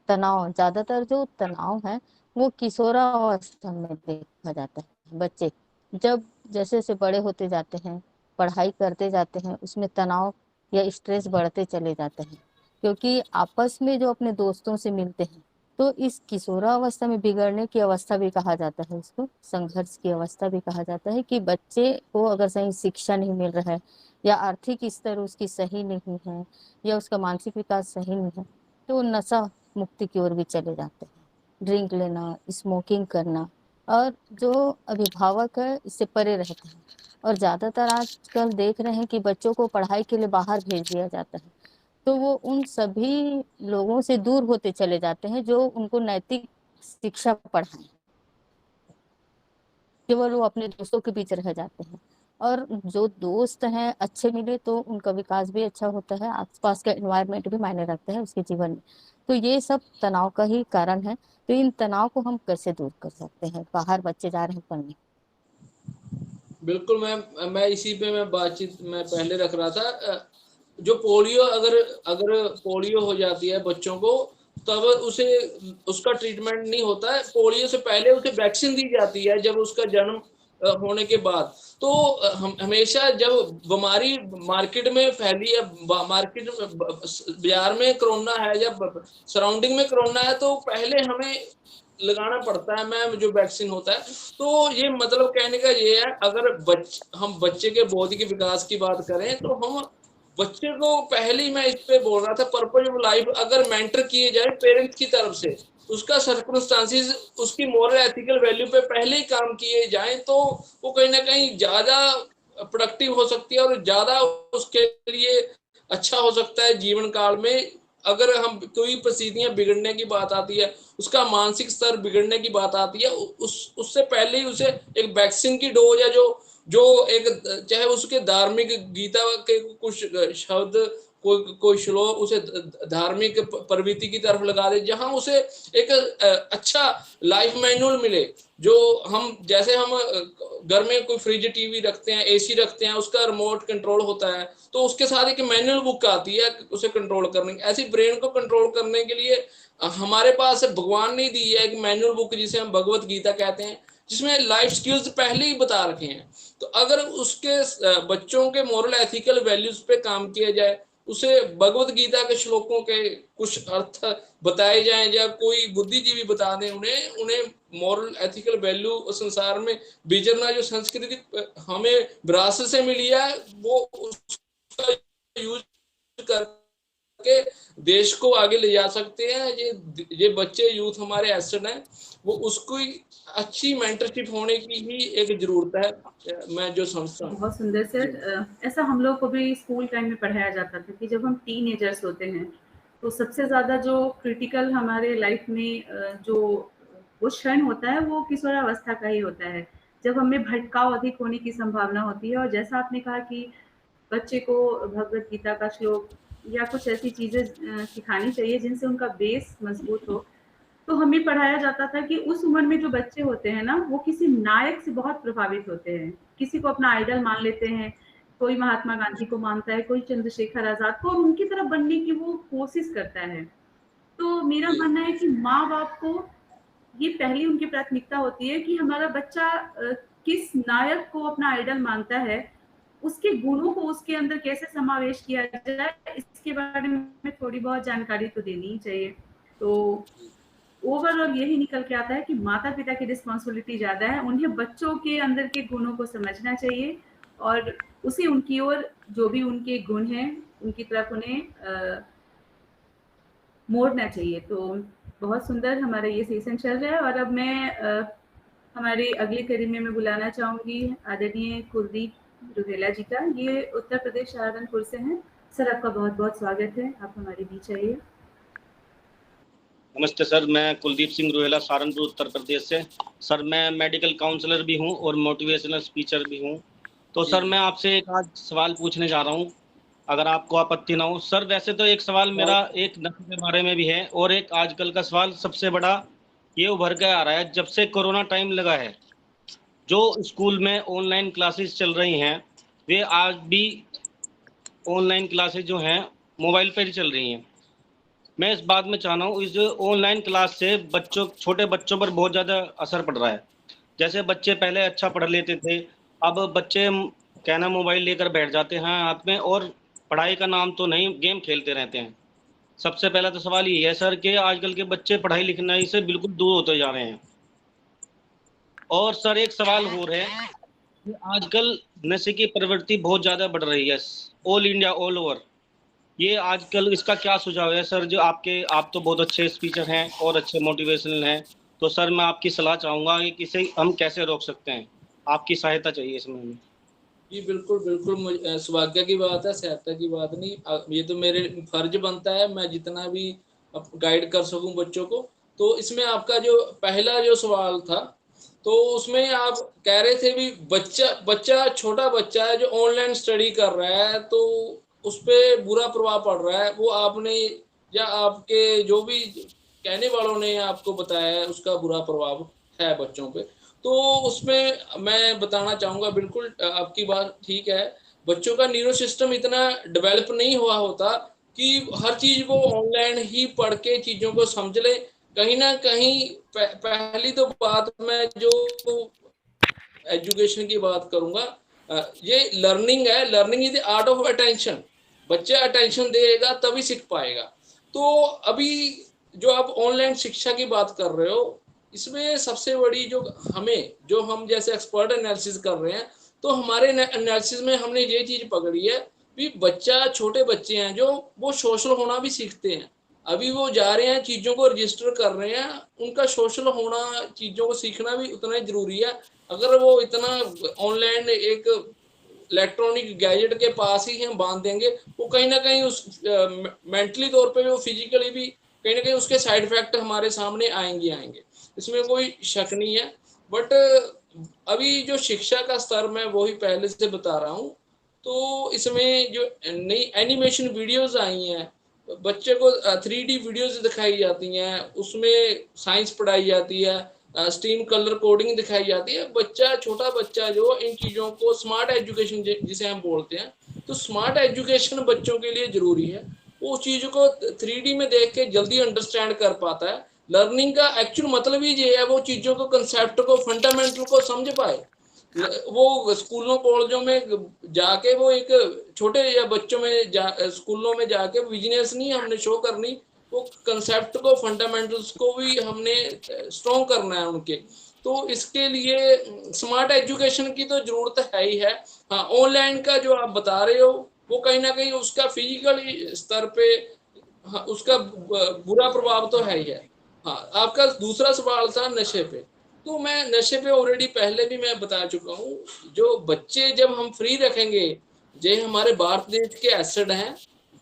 तनाव, ज्यादातर जो तनाव है वो किशोरावस्था में देखा जाता है। बच्चे जब जैसे जैसे बड़े होते जाते हैं, पढ़ाई करते जाते हैं, उसमें तनाव या स्ट्रेस बढ़ते चले जाते हैं, क्योंकि आपस में जो अपने दोस्तों से मिलते हैं। तो इस किशोरावस्था में बिगड़ने की अवस्था भी कहा जाता है, इसको संघर्ष की अवस्था भी कहा जाता है, कि बच्चे को अगर सही शिक्षा नहीं मिल रहा है या आर्थिक स्तर उसकी सही नहीं है या उसका मानसिक विकास सही नहीं है, तो वो नशा मुक्ति की ओर भी चले जाते हैं, ड्रिंक लेना, स्मोकिंग करना, और जो अभिभावक है इससे परे रहते हैं। और ज्यादातर आजकल देख रहे हैं कि बच्चों को पढ़ाई के लिए बाहर भेज दिया जाता है, तो वो उन सभी लोगों से दूर होते चले जाते हैं जो उनको नैतिक शिक्षा पढ़ाएं, केवल वो अपने दोस्तों के बीच रह जाते हैं। और जो दोस्त हैं अच्छे मिले तो उनका विकास भी अच्छा होता है, आसपास का एनवायरनमेंट भी मायने रखता है उसके जीवन में। तो ये सब तनाव का ही कारण है। तो इन तनाव को हम कैसे दूर कर सकते हैं? बाहर बच्चे जा रहे हैं पढ़ने। बिल्कुल मैं इसी पे मैं बातचीत मैं पहले रख रहा था। जो पोलियो अगर पोलियो हो जाती है बच्चों को, तब उसे उसका ट्रीटमेंट नहीं होता है। पोलियो से पहले उसे वैक्सीन दी जाती है जब उसका जन्म होने के बाद। तो हमेशा जब बीमारी मार्केट में फैली है, मार्केट में बाजार में कोरोना है या सराउंडिंग में कोरोना है, तो पहले हमें लगाना पड़ता है मैम जो वैक्सीन होता है। तो ये मतलब कहने का ये है, अगर हम बच्चे के बौद्धिक विकास की बात करें तो हम बच्चे को पहले ही मैं इस पे बोल रहा था, पर्पज ऑफ लाइफ अगर मेंटर किए जाए पेरेंट्स की तरफ से, उसका सर्कमस्टांसिस, उसकी मॉरल एथिकल वैल्यू पे पहले ही काम किए जाए, तो वो कहीं ना कहीं ज्यादा प्रोडक्टिव हो सकती है और ज्यादा उसके लिए अच्छा हो सकता है जीवन काल में। अगर हम कोई परिस्थितियां बिगड़ने की बात आती है, उसका मानसिक स्तर बिगड़ने की बात आती है, उससे पहले ही उसे एक वैक्सीन की डोज है जो एक, चाहे उसके धार्मिक गीता के कुछ शब्द, कोई श्लोक उसे धार्मिक प्रवृत्ति की तरफ लगा दे, जहां उसे एक अच्छा लाइफ मैनुअल मिले। जो हम जैसे हम घर में कोई फ्रिज, टीवी रखते हैं, एसी रखते हैं, उसका रिमोट कंट्रोल होता है, तो उसके साथ एक मैनुअल बुक आती है उसे कंट्रोल करने की। ऐसी ब्रेन को कंट्रोल करने के लिए हमारे पास भगवान ने दी है एक मैनुअल बुक, जिसे हम भगवत गीता कहते हैं, जिसमें लाइफ स्किल्स पहले ही बता रखे हैं। तो अगर उसके बच्चों के मॉरल एथिकल वैल्यूज पे काम किया जाए, उसे भगवत गीता के श्लोकों के कुछ अर्थ बताए जाएं या कोई बुद्धिजीवी बता दें उन्हें मॉरल एथिकल वैल्यू संसार में विचरना, जो संस्कृति हमें विरासत से मिली है, वो उसका यूज करके देश को आगे ले जा सकते हैं। ये बच्चे, यूथ हमारे एसेट हैं, वो उसको अच्छी मेंटरशिप होने की ही एक जरूरत है, मैं जो समझता हूँ। बहुत सुंदर सर। ऐसा हम लोग को भी स्कूल टाइम में पढ़ाया जाता था कि जब हम टीनेजर्स होते हैं तो सबसे ज्यादा जो क्रिटिकल हमारे लाइफ में जो वो क्षण होता है वो किशोरावस्था का ही होता है, जब हमें भटकाव अधिक होने की संभावना होती है। और जैसा आपने कहा कि बच्चे को भगवत गीता का श्लोक या कुछ ऐसी चीजें सिखानी चाहिए जिनसे उनका बेस मजबूत हो। तो हमें पढ़ाया जाता था कि उस उम्र में जो बच्चे होते हैं ना, वो किसी नायक से बहुत प्रभावित होते हैं, किसी को अपना आइडल मान लेते हैं। कोई महात्मा गांधी को मानता है, कोई चंद्रशेखर आजाद को, और उनकी तरफ बनने की वो कोशिश करता है। तो मेरा मानना है कि माँ बाप को ये पहली उनकी प्राथमिकता होती है कि हमारा बच्चा किस नायक को अपना आइडल मानता है, उसके गुणों को उसके अंदर कैसे समावेश किया जाए, इसके बारे में थोड़ी बहुत जानकारी तो देनी ही चाहिए। तो ओवरऑल यही निकल के आता है कि माता पिता की रिस्पॉन्सिबिलिटी ज्यादा है, उन्हें बच्चों के अंदर के गुणों को समझना चाहिए और उसे उनकी ओर जो भी उनके गुण हैं उनकी तरफ उन्हें मोड़ना चाहिए। तो बहुत सुंदर हमारा ये सेशन चल रहा है और अब मैं हमारे अगले कड़ी में मैं बुलाना चाहूंगी आदरणीय कुलदीप रुहेला जी का। ये उत्तर प्रदेश सहारनपुर से हैं। सर आपका बहुत बहुत स्वागत है, आप हमारे बीच आइए। नमस्ते सर, मैं कुलदीप सिंह रुहेला सहारनपुर उत्तर प्रदेश से। सर मैं मेडिकल काउंसलर भी हूं और मोटिवेशनल स्पीचर भी हूं। तो सर मैं आपसे एक आज सवाल पूछने जा रहा हूं अगर आपको आपत्ति ना हो। सर वैसे तो एक सवाल मेरा एक नशे के बारे में भी है, और एक आजकल का सवाल सबसे बड़ा ये उभर के आ रहा है, जब से कोरोना टाइम लगा है, जो स्कूल में ऑनलाइन क्लासेस चल रही हैं, वे आज भी ऑनलाइन क्लासेस जो हैं मोबाइल पर ही चल रही हैं। मैं इस बात में चाह रहा हूँ, इस ऑनलाइन क्लास से छोटे बच्चों पर बहुत ज़्यादा असर पड़ रहा है। जैसे बच्चे पहले अच्छा पढ़ लेते थे, अब बच्चे कहना मोबाइल लेकर बैठ जाते हैं हाथ में, और पढ़ाई का नाम तो नहीं, गेम खेलते रहते हैं। सबसे पहला तो सवाल ये है सर कि आजकल के बच्चे पढ़ाई लिखाई से बिल्कुल दूर होते जा रहे हैं। और सर एक सवाल और है कि आजकल नशे की प्रवृत्ति बहुत ज़्यादा बढ़ रही है ऑल इंडिया, ऑल ओवर। ये आजकल इसका क्या सुझाव है सर? जो आप तो बहुत अच्छे स्पीकर हैं और अच्छे मोटिवेशनल हैं, तो सर मैं आपकी सलाह चाहूँगा कि इसे हम कैसे रोक सकते हैं? आपकी सहायता चाहिए इसमें हमें। जी बिल्कुल बिल्कुल, सौभाग्य की बात है, सहायता की बात नहीं। ये तो मेरे फर्ज बनता है, मैं जितना भी गाइड कर सकूं बच्चों को। तो इसमें आपका जो पहला जो सवाल था, तो उसमें आप कह रहे थे भी बच्चा छोटा बच्चा है जो ऑनलाइन स्टडी कर रहा है, तो उस पर बुरा प्रभाव पड़ रहा है। वो आपने या आपके जो भी कहने वालों ने आपको बताया है, उसका बुरा प्रभाव है बच्चों पे। तो उसमें मैं बताना चाहूँगा, बिल्कुल आपकी बात ठीक है। बच्चों का न्यूरो सिस्टम इतना डेवलप नहीं हुआ होता कि हर चीज़ को ऑनलाइन ही पढ़ के चीज़ों को समझ ले। कहीं ना कहीं पहली तो बात, मैं जो एजुकेशन की बात करूंगा, ये लर्निंग है। Learning is the art of attention. बच्चा अटेंशन देगा तभी सीख पाएगा। तो अभी जो आप ऑनलाइन शिक्षा की बात कर रहे हो, इसमें सबसे बड़ी जो हम जैसे एक्सपर्ट एनालिसिस कर रहे हैं, तो हमारे एनालिसिस में हमने ये चीज पकड़ी है कि छोटे बच्चे हैं जो वो सोशल होना भी सीखते हैं। अभी वो जा रहे हैं, चीजों को रजिस्टर कर रहे हैं, उनका सोशल होना, चीजों को सीखना भी उतना ही जरूरी है। अगर वो इतना ऑनलाइन एक इलेक्ट्रॉनिक गैजेट के पास ही हम बांध देंगे, वो कहीं ना कहीं उस मेंटली तौर पे, वो फिजिकली भी कहीं ना कहीं उसके साइड इफेक्ट हमारे सामने आएंगे। इसमें कोई शक नहीं है। बट अभी जो शिक्षा का स्तर मैं वही पहले से बता रहा हूँ। तो इसमें जो नई एनिमेशन वीडियोस आई हैं, बच्चे को 3D वीडियोस दिखाई जाती हैं, उसमें साइंस पढ़ाई जाती है, स्टीम कलर कोडिंग दिखाई जाती है। छोटा बच्चा जो इन चीज़ों को, स्मार्ट एजुकेशन जिसे हम बोलते हैं, तो स्मार्ट एजुकेशन बच्चों के लिए जरूरी है। वो उस चीज़ को 3D में देख के जल्दी अंडरस्टैंड कर पाता है। लर्निंग का एक्चुअल मतलब ही ये है, वो चीज़ों को, कंसेप्ट को, फंडामेंटल को समझ पाए। वो स्कूलों कॉलेजों में जाके, वो एक छोटे या बच्चों में स्कूलों में जाके बिजनेस नहीं हमने शो करनी, वो कंसेप्ट को, फंडामेंटल्स को भी हमने स्ट्रॉन्ग करना है उनके। तो इसके लिए स्मार्ट एजुकेशन की तो जरूरत है ही है। हाँ, ऑनलाइन का जो आप बता रहे हो, वो कहीं ना कहीं उसका फिजिकल स्तर पे, हाँ, उसका बुरा प्रभाव तो है ही है। हाँ, आपका दूसरा सवाल था नशे पे। तो मैं नशे पे ऑलरेडी पहले भी मैं बता चुका हूँ। जो बच्चे जब हम फ्री रखेंगे, ये हमारे भारत देश के एसेट हैं,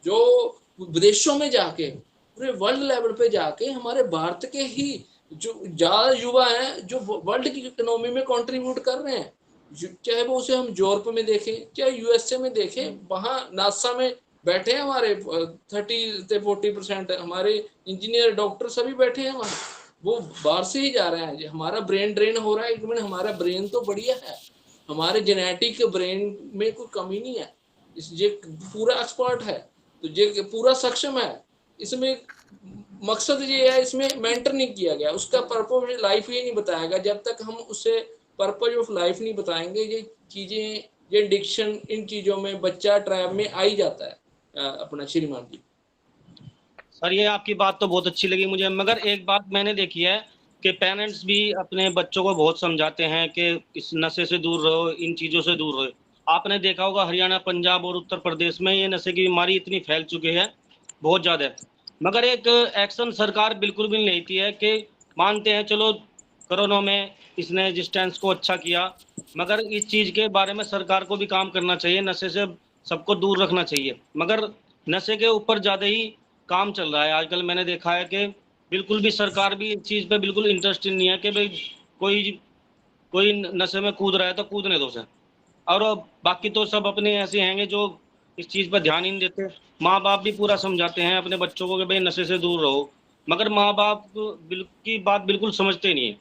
जो विदेशों में जाके, पूरे वर्ल्ड लेवल पे जाके, हमारे भारत के ही जो ज्यादा युवा हैं जो वर्ल्ड की इकोनॉमी में कंट्रीब्यूट कर रहे हैं। चाहे वो उसे हम यूरोप में देखें, चाहे यूएसए में देखें, वहां नासा में बैठे हैं हमारे 30 से 40% हमारे इंजीनियर, डॉक्टर सभी बैठे हैं वहाँ। वो बाहर से ही जा रहे हैं। हमारा ब्रेन ड्रेन हो रहा है, एक मिनट, हमारा ब्रेन तो बढ़िया है, हमारे जेनेटिक ब्रेन में कोई कमी नहीं है, ये पूरा एक्सपर्ट है, तो ये पूरा सक्षम है। इसमें मकसद ये है, इसमें मेंटर नहीं किया गया, उसका पर्पज लाइफ ही नहीं बताया गया। जब तक हम उसे पर्पज ऑफ लाइफ नहीं बताएंगे, ये चीजें, ये डिक्शन, इन चीजों में बच्चा ट्रैप में आ ही जाता है। अपना श्रीमान जी। सर ये आपकी बात तो बहुत अच्छी लगी मुझे, मगर एक बात मैंने देखी है कि पेरेंट्स भी अपने बच्चों को बहुत समझाते हैं कि इस नशे से दूर रहो, इन चीज़ों से दूर रहो। आपने देखा होगा हरियाणा, पंजाब और उत्तर प्रदेश में ये नशे की बीमारी इतनी फैल चुकी है, बहुत ज़्यादा। मगर एक एक्शन सरकार बिल्कुल भी नहीं लेती है कि मानते हैं चलो कोरोना में इसने डिस्टेंस को अच्छा किया, मगर इस चीज़ के बारे में सरकार को भी काम करना चाहिए, नशे से सबको दूर रखना चाहिए। मगर नशे के ऊपर ज़्यादा ही काम चल रहा है आजकल। मैंने देखा है कि बिल्कुल भी सरकार भी इस चीज़ पे बिल्कुल इंटरेस्टेड नहीं है कि भाई कोई नशे में कूद रहा है तो कूदने दो सर। और बाकी तो सब अपने ऐसे हैंगे जो इस चीज पर ध्यान ही नहीं देते। माँ बाप भी पूरा समझाते हैं अपने बच्चों को कि भाई नशे से दूर रहो, मगर माँ बाप की बात बिल्कुल समझते नहीं है।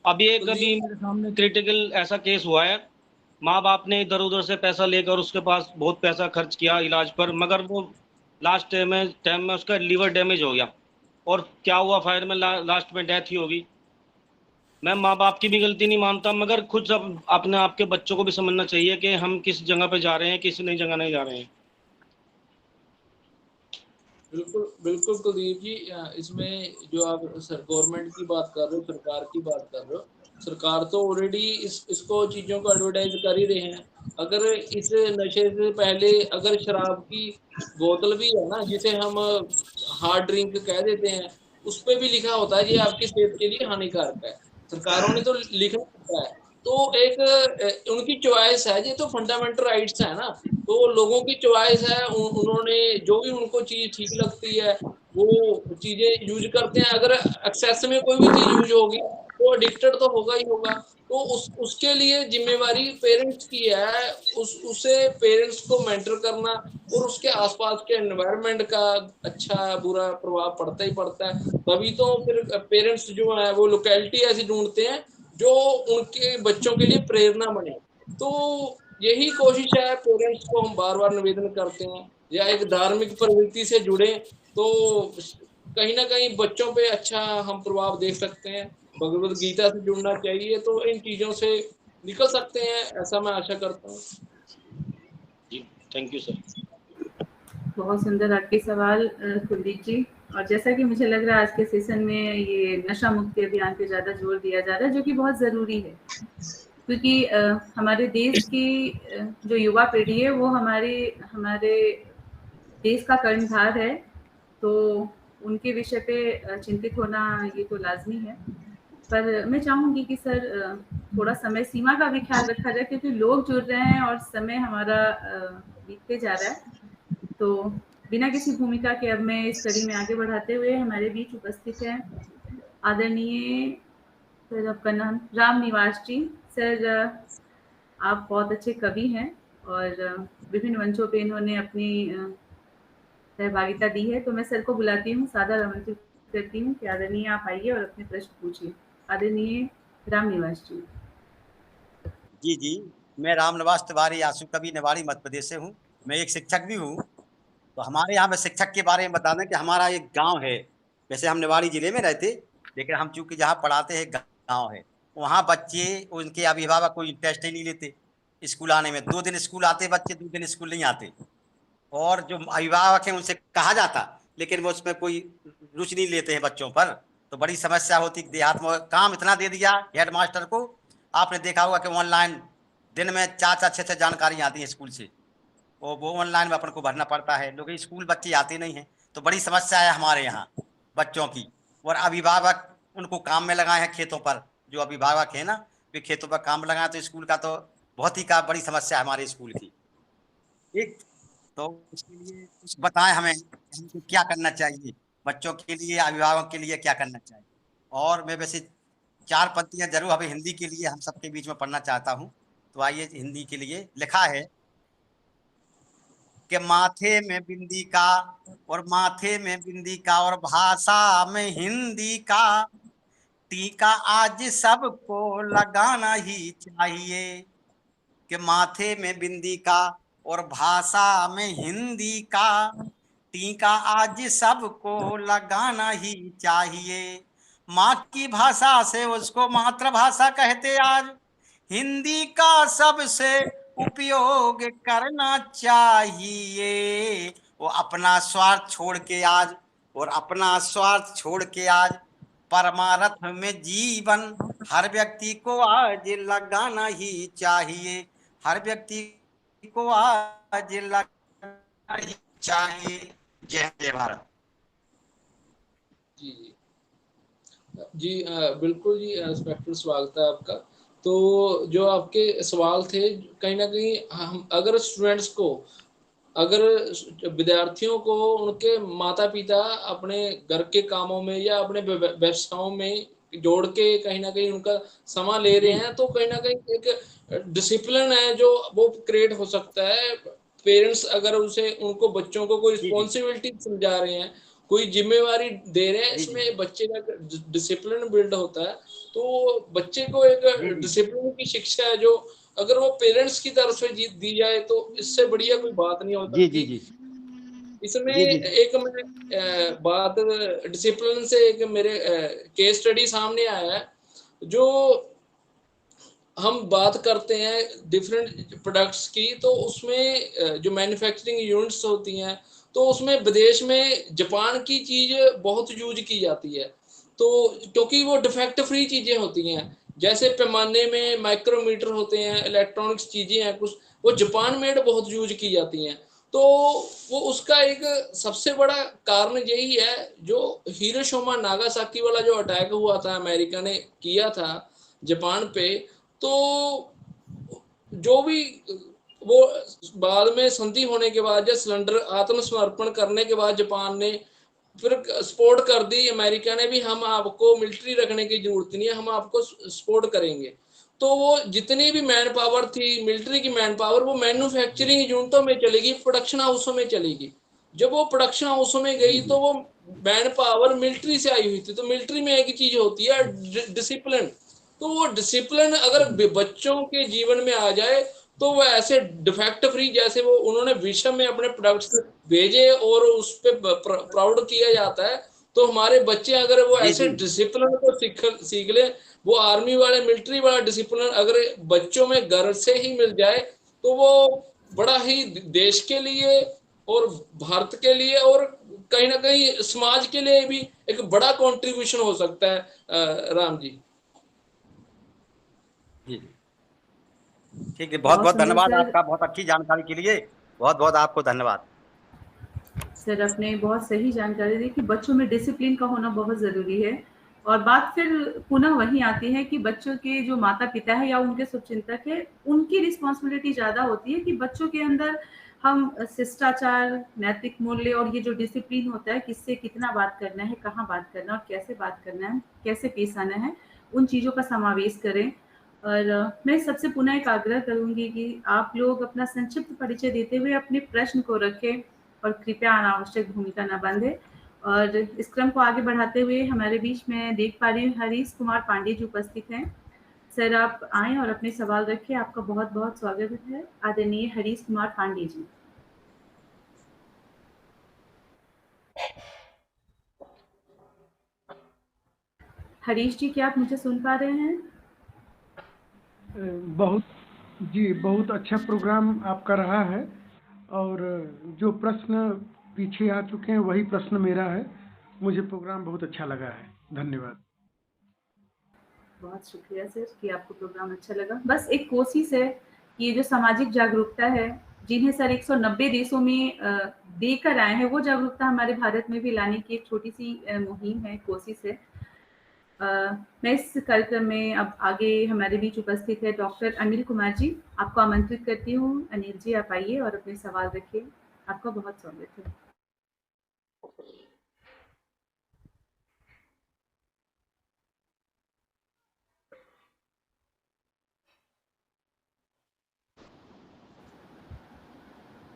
अभी मेरे सामने क्रिटिकल ऐसा केस हुआ है, माँ बाप ने इधर उधर से पैसा लेकर उसके पास बहुत पैसा खर्च किया इलाज पर, मगर वो लास्ट टाइम में उसका लीवर डैमेज हो गया, और क्या हुआ, फायर में लास्ट में डेथ ही होगी। मैं माँ बाप की भी गलती नहीं मानता, मगर खुद सब अपने आपके बच्चों को भी समझना चाहिए कि हम किस जगह पे जा रहे हैं, किस नई जगह नहीं जा रहे हैं। बिल्कुल बिल्कुल कुलदीप जी, इसमें जो आप गवर्नमेंट की बात कर रहे हो, सरकार की बात कर रहे हो, सरकार तो ऑलरेडी इसको चीज़ों को एडवर्टाइज कर ही रहे हैं। अगर इस नशे से पहले अगर शराब की बोतल भी है ना, जिसे हम हार्ड ड्रिंक कह देते हैं, उस पर भी लिखा होता है ये आपकी सेहत के लिए हानिकारक है। सरकारों ने तो लिखा होता है। तो एक उनकी चॉइस है, ये तो फंडामेंटल राइट्स है ना, तो लोगों की चॉइस है। उन्होंने जो भी उनको चीज ठीक लगती है वो चीजें यूज करते हैं। अगर एक्सेस में कोई भी चीज यूज होगी तो एडिक्टेड तो होगा ही होगा। तो उसके लिए जिम्मेवारी पेरेंट्स की है, उसे पेरेंट्स को मेंटर करना, और उसके आसपास के एनवायरनमेंट का अच्छा बुरा प्रभाव पड़ता ही पड़ता है। तभी तो फिर पेरेंट्स जो है वो लोकेलिटी ऐसी ढूंढते हैं जो उनके बच्चों के लिए प्रेरणा बने। तो यही कोशिश है पेरेंट्स को, हम बार बार निवेदन करते हैं, या एक धार्मिक प्रवृत्ति से जुड़े तो कहीं ना कहीं बच्चों पे अच्छा हम प्रभाव देख सकते हैं। भगवत गीता से जुड़ना चाहिए, तो इन चीजों से निकल सकते हैं, ऐसा मैं आशा करता हूँ। जी थैंक यू सर। बहुत सुंदर आपके सवाल कुलदीप जी। और जैसा कि मुझे लग रहा है आज के सेशन में ये नशा मुक्ति अभियान पे ज़्यादा जोर दिया जा रहा है, जो कि बहुत ज़रूरी है, क्योंकि हमारे देश की जो युवा पीढ़ी है वो हमारे देश का कर्णधार है, तो उनके विषय पे चिंतित होना ये तो लाजमी है। पर मैं चाहूँगी कि सर थोड़ा समय सीमा का भी ख्याल रखा जाए, क्योंकि लोग जुड़ रहे हैं और समय हमारा बीतते जा रहा है। तो बिना किसी भूमिका के अब मैं इस कड़ी में आगे बढ़ाते हुए हमारे बीच उपस्थित हैं आदरणीय सर, आपका नाम राम निवास जी। सर आप बहुत अच्छे कवि हैं और विभिन्न मंचों पे इन्होंने अपनी सहभागिता दी है, तो मैं सर को बुलाती हूँ, सादर आमंत्रित करती हूँ कि आदरणीय आप आइए और अपने प्रश्न पूछिए। आदरणीय राम निवास जी। जी जी, मैं राम निवास तिवारी आंसू कवि निवाड़ी मध्य प्रदेश से हूँ। मैं एक शिक्षक भी हूँ। तो हमारे यहाँ पे शिक्षक के बारे में बता दें कि हमारा एक गांव है। वैसे हम निवाड़ी जिले में रहते, लेकिन हम चूंकि जहाँ पढ़ाते हैं गांव है, वहाँ बच्चे उनके अभिभावक कोई इंटरेस्ट ही नहीं लेते स्कूल आने में। 2 दिन स्कूल आते बच्चे, 2 दिन स्कूल नहीं आते। और जो अभिभावक हैं उनसे कहा जाता, लेकिन वो उसमें कोई रुचि नहीं लेते हैं बच्चों पर। तो बड़ी समस्या होती। देहात में काम इतना दे दिया हेड मास्टर को, आपने देखा होगा कि ऑनलाइन दिन में 4-4 6-6 जानकारी आती है स्कूल से, वो ऑनलाइन में अपन को भरना पड़ता है। लोग स्कूल बच्चे आते नहीं हैं, तो बड़ी समस्या है हमारे यहाँ बच्चों की। और अभिभावक उनको काम में लगाए हैं खेतों पर, जो अभिभावक है ना वे खेतों पर काम लगाए, तो स्कूल का तो बहुत ही बड़ी समस्या है हमारे स्कूल की। ठीक, तो उसके लिए कुछ बताएं हमें हमको क्या करना चाहिए, बच्चों के लिए अभिभावक के लिए क्या करना चाहिए। और मैं वैसे 4 पंक्तियां जरूर अभी हिंदी के लिए हम सबके बीच में पढ़ना चाहता हूँ। तो आइए, हिंदी के लिए लिखा है कि माथे में बिंदी का, और माथे में बिंदी का, और भाषा में हिंदी का, टीका आज सबको लगाना ही चाहिए। कि माथे में बिंदी का और भाषा में हिंदी का, टीका आज सबको लगाना ही चाहिए। माँ की भाषा से उसको मातृभाषा कहते आज, हिंदी का सबसे उपयोग करना चाहिए। वो अपना स्वार्थ छोड़ के आज, और अपना स्वार्थ छोड़ के आज परमार्थ में जीवन हर व्यक्ति को आज लगाना ही चाहिए। हर व्यक्ति को आज लगना ही चाहिए। जय जय भारत। जी जी बिल्कुल जी, इंस्पेक्टर स्वागत है आपका। तो जो आपके सवाल थे, कहीं ना कहीं हम अगर स्टूडेंट्स को, अगर विद्यार्थियों को उनके माता पिता अपने घर के कामों में या अपने व्यवसायों में जोड़ के कहीं ना कहीं उनका समय ले रहे हैं, तो कहीं ना कहीं एक डिसिप्लिन है जो वो क्रिएट हो सकता है पेरेंट्स अगर उनको बच्चों को कोई रिस्पॉन्सिबिलिटी समझा रहे हैं, कोई जिम्मेवारी दे रहे हैं, इसमें बच्चे का डिसिप्लिन बिल्ड होता है। तो बच्चे को एक डिसिप्लिन की शिक्षा है जो अगर वो पेरेंट्स की तरफ से दी जाए तो इससे बढ़िया कोई बात नहीं हो सकती। इसमें एक मैं बात डिसिप्लिन से एक मेरे केस स्टडी सामने आया है। जो हम बात करते हैं डिफरेंट प्रोडक्ट्स की, तो उसमें जो मैन्युफैक्चरिंग यूनिट्स होती हैं, तो उसमें विदेश में जापान की चीज बहुत यूज की जाती है। तो क्योंकि वो डिफेक्ट फ्री चीजें होती हैं, जैसे पैमाने में माइक्रोमीटर होते हैं, इलेक्ट्रॉनिक्स चीजें हैं कुछ, वो जापान मेड बहुत यूज की जाती हैं। तो वो उसका एक सबसे बड़ा कारण यही है, जो हिरोशिमा नागासाकी वाला जो अटैक हुआ था, अमेरिका ने किया था जापान पे, तो जो भी वो बाद में संधि होने के बाद या सिलेंडर आत्मसमर्पण करने के बाद जापान ने फिर सपोर्ट कर दी, अमेरिका ने भी, हम आपको मिलिट्री रखने की जरूरत नहीं है, हम आपको सपोर्ट करेंगे। तो वो जितनी भी मैन पावर थी, मिलिट्री की मैन पावर, वो मैन्युफैक्चरिंग यूनिटों में चलेगी, प्रोडक्शन हाउसों में चलेगी। जब वो प्रोडक्शन हाउसों में गई तो वो मैन पावर मिलिट्री से आई हुई थी। तो मिलिट्री में एक चीज होती है डिसिप्लिन। तो वो डिसिप्लिन अगर बच्चों के जीवन में आ जाए तो वो ऐसे डिफेक्ट फ्री, जैसे वो उन्होंने विश्व में अपने प्रोडक्ट्स भेजे और उस पर प्राउड किया जाता है, तो हमारे बच्चे अगर वो ऐसे डिसिप्लिन को सीख ले, वो आर्मी वाले मिलिट्री वाला डिसिप्लिन अगर बच्चों में घर से ही मिल जाए, तो वो बड़ा ही देश के लिए और भारत के लिए और कहीं ना कहीं समाज के लिए भी एक बड़ा कंट्रीब्यूशन हो सकता है। राम जी ठीक है, बहुत बहुत धन्यवाद आपका, बहुत अच्छी जानकारी के लिए बहुत बहुत आपको धन्यवाद सर। आपने बहुत सही जानकारी दी कि बच्चों में डिसिप्लिन का होना बहुत ज़रूरी है। और बात फिर पुनः वहीं आती है कि बच्चों के जो माता पिता है या उनके शुभचिंतक है, उनकी रिस्पॉन्सिबिलिटी ज़्यादा होती है कि बच्चों के अंदर हम शिष्टाचार, नैतिक मूल्य और ये जो डिसिप्लिन होता है, किससे कितना बात करना है, कहाँ बात करना है और कैसे बात करना है, कैसे पेश आना है, उन चीज़ों का समावेश करें। और मैं सबसे पुनः एक आग्रह करूंगी कि आप लोग अपना संक्षिप्त परिचय देते हुए अपने प्रश्न को रखें और कृपया अनावश्यक भूमिका न बांधे। और इस क्रम को आगे बढ़ाते हुए हमारे बीच में देख पा रही हूँ हरीश कुमार पांडे जी उपस्थित हैं। सर आप आए और अपने सवाल रखें। आपका बहुत बहुत स्वागत है आदरणीय हरीश कुमार पांडे जी। हरीश जी, क्या आप मुझे सुन पा रहे हैं? बहुत अच्छा प्रोग्राम आपका रहा है और जो प्रश्न पीछे आ चुके हैं वही प्रश्न मेरा है। मुझे प्रोग्राम बहुत अच्छा लगा है, धन्यवाद। बहुत शुक्रिया सर कि आपको प्रोग्राम अच्छा लगा। बस एक कोशिश है कि ये जो सामाजिक जागरूकता है, जिन्हें सर 190 देशों में देकर आए हैं, वो जागरूकता हमारे भारत में भी लाने की एक छोटी सी मुहिम है, कोशिश है। मैं इस कार्यक्रम में अब आगे हमारे बीच उपस्थित है डॉक्टर अनिल कुमार जी। आपको आमंत्रित करती हूँ। अनिल जी आप आइए और अपने सवाल रखिए। आपका बहुत स्वागत है।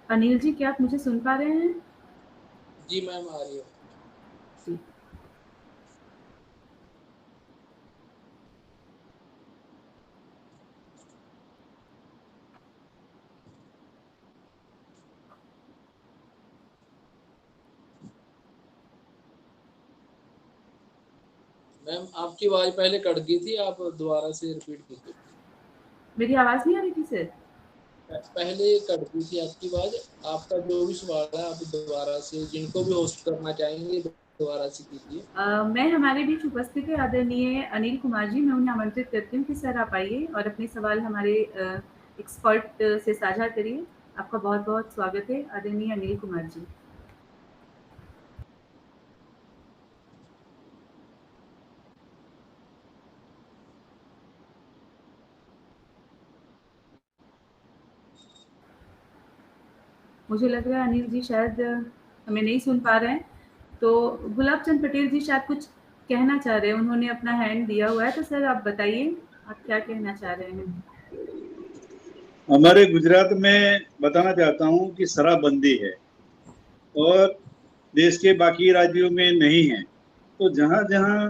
अनिल जी, क्या आप मुझे सुन पा रहे हैं? जी मैम, आ रही हूँ। मैम आपकी आवाज पहले कट गई थी, आप दोबारा से रिपीट कीजिए। मेरी आवाज नहीं आ रही थी सर? पहले कट गई थी आपकी आवाज। आपका जो भी सवाल है आप दोबारा से, जिनको भी होस्ट करना चाहेंगे दोबारा से कीजिए। मैं हमारे बीच उपस्थित है आदरणीय अनिल कुमार जी। मैं उन्हें आमंत्रित करती हूँ कि सर आप आइए और अपने सवाल हमारे एक्सपर्ट से साझा करिए। आपका बहुत बहुत स्वागत है आदरणीय अनिल कुमार जी। मुझे लग रहा है अनिल जी शायद हमें नहीं सुन पा रहे हैं। तो गुलाब चंद पटेल जी शायद कुछ कहना चाह रहे हैं, उन्होंने अपना हैंड दिया हुआ है। तो सर आप बताइए, आप क्या कहना चाह रहे हैं? हमारे गुजरात में बताना चाहता हूँ कि शराबबंदी है और देश के बाकी राज्यों में नहीं है। तो जहाँ जहाँ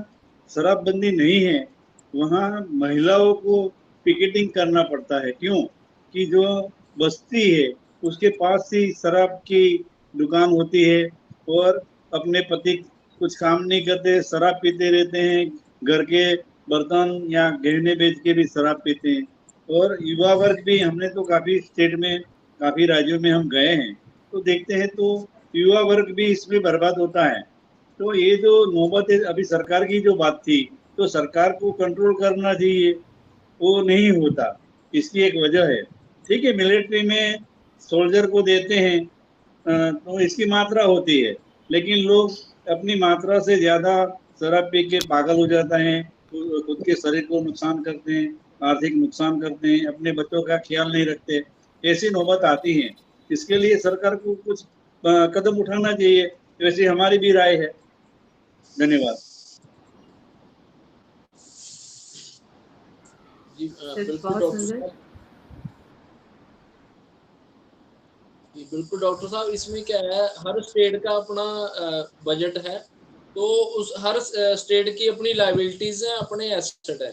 शराबबंदी नहीं है वहाँ महिलाओं को पिकेटिंग करना पड़ता है। क्यों? कि जो बस्ती है उसके पास ही शराब की दुकान होती है और अपने पति कुछ काम नहीं करते, शराब पीते रहते हैं, घर के बर्तन या गहने बेच के भी शराब पीते हैं। और युवा वर्ग भी, हमने तो काफी स्टेट में, काफी राज्यों में हम गए हैं तो देखते हैं तो युवा वर्ग भी इसमें बर्बाद होता है। तो ये जो नौबत है, अभी सरकार की जो बात थी, तो सरकार को कंट्रोल करना चाहिए, वो नहीं होता। इसकी एक वजह है। ठीक है, मिलिट्री में सोल्जर को देते हैं तो इसकी मात्रा होती है, लेकिन लोग अपनी मात्रा से ज्यादा शराब पी के पागल हो जाता है, खुद के शरीर को नुकसान करते हैं, आर्थिक नुकसान करते हैं, अपने बच्चों का ख्याल नहीं रखते। ऐसी नौबत आती है। इसके लिए सरकार को कुछ कदम उठाना चाहिए, वैसे हमारी भी राय है। धन्यवाद। जी बिल्कुल बहुत डॉक्टर सुंदर। साहब। जी बिल्कुल डॉक्टर साहब, इसमें क्या है, हर स्टेट का अपना बजट है, तो उस हर स्टेट की अपनी लायबिलिटीज है, अपने एसेट है,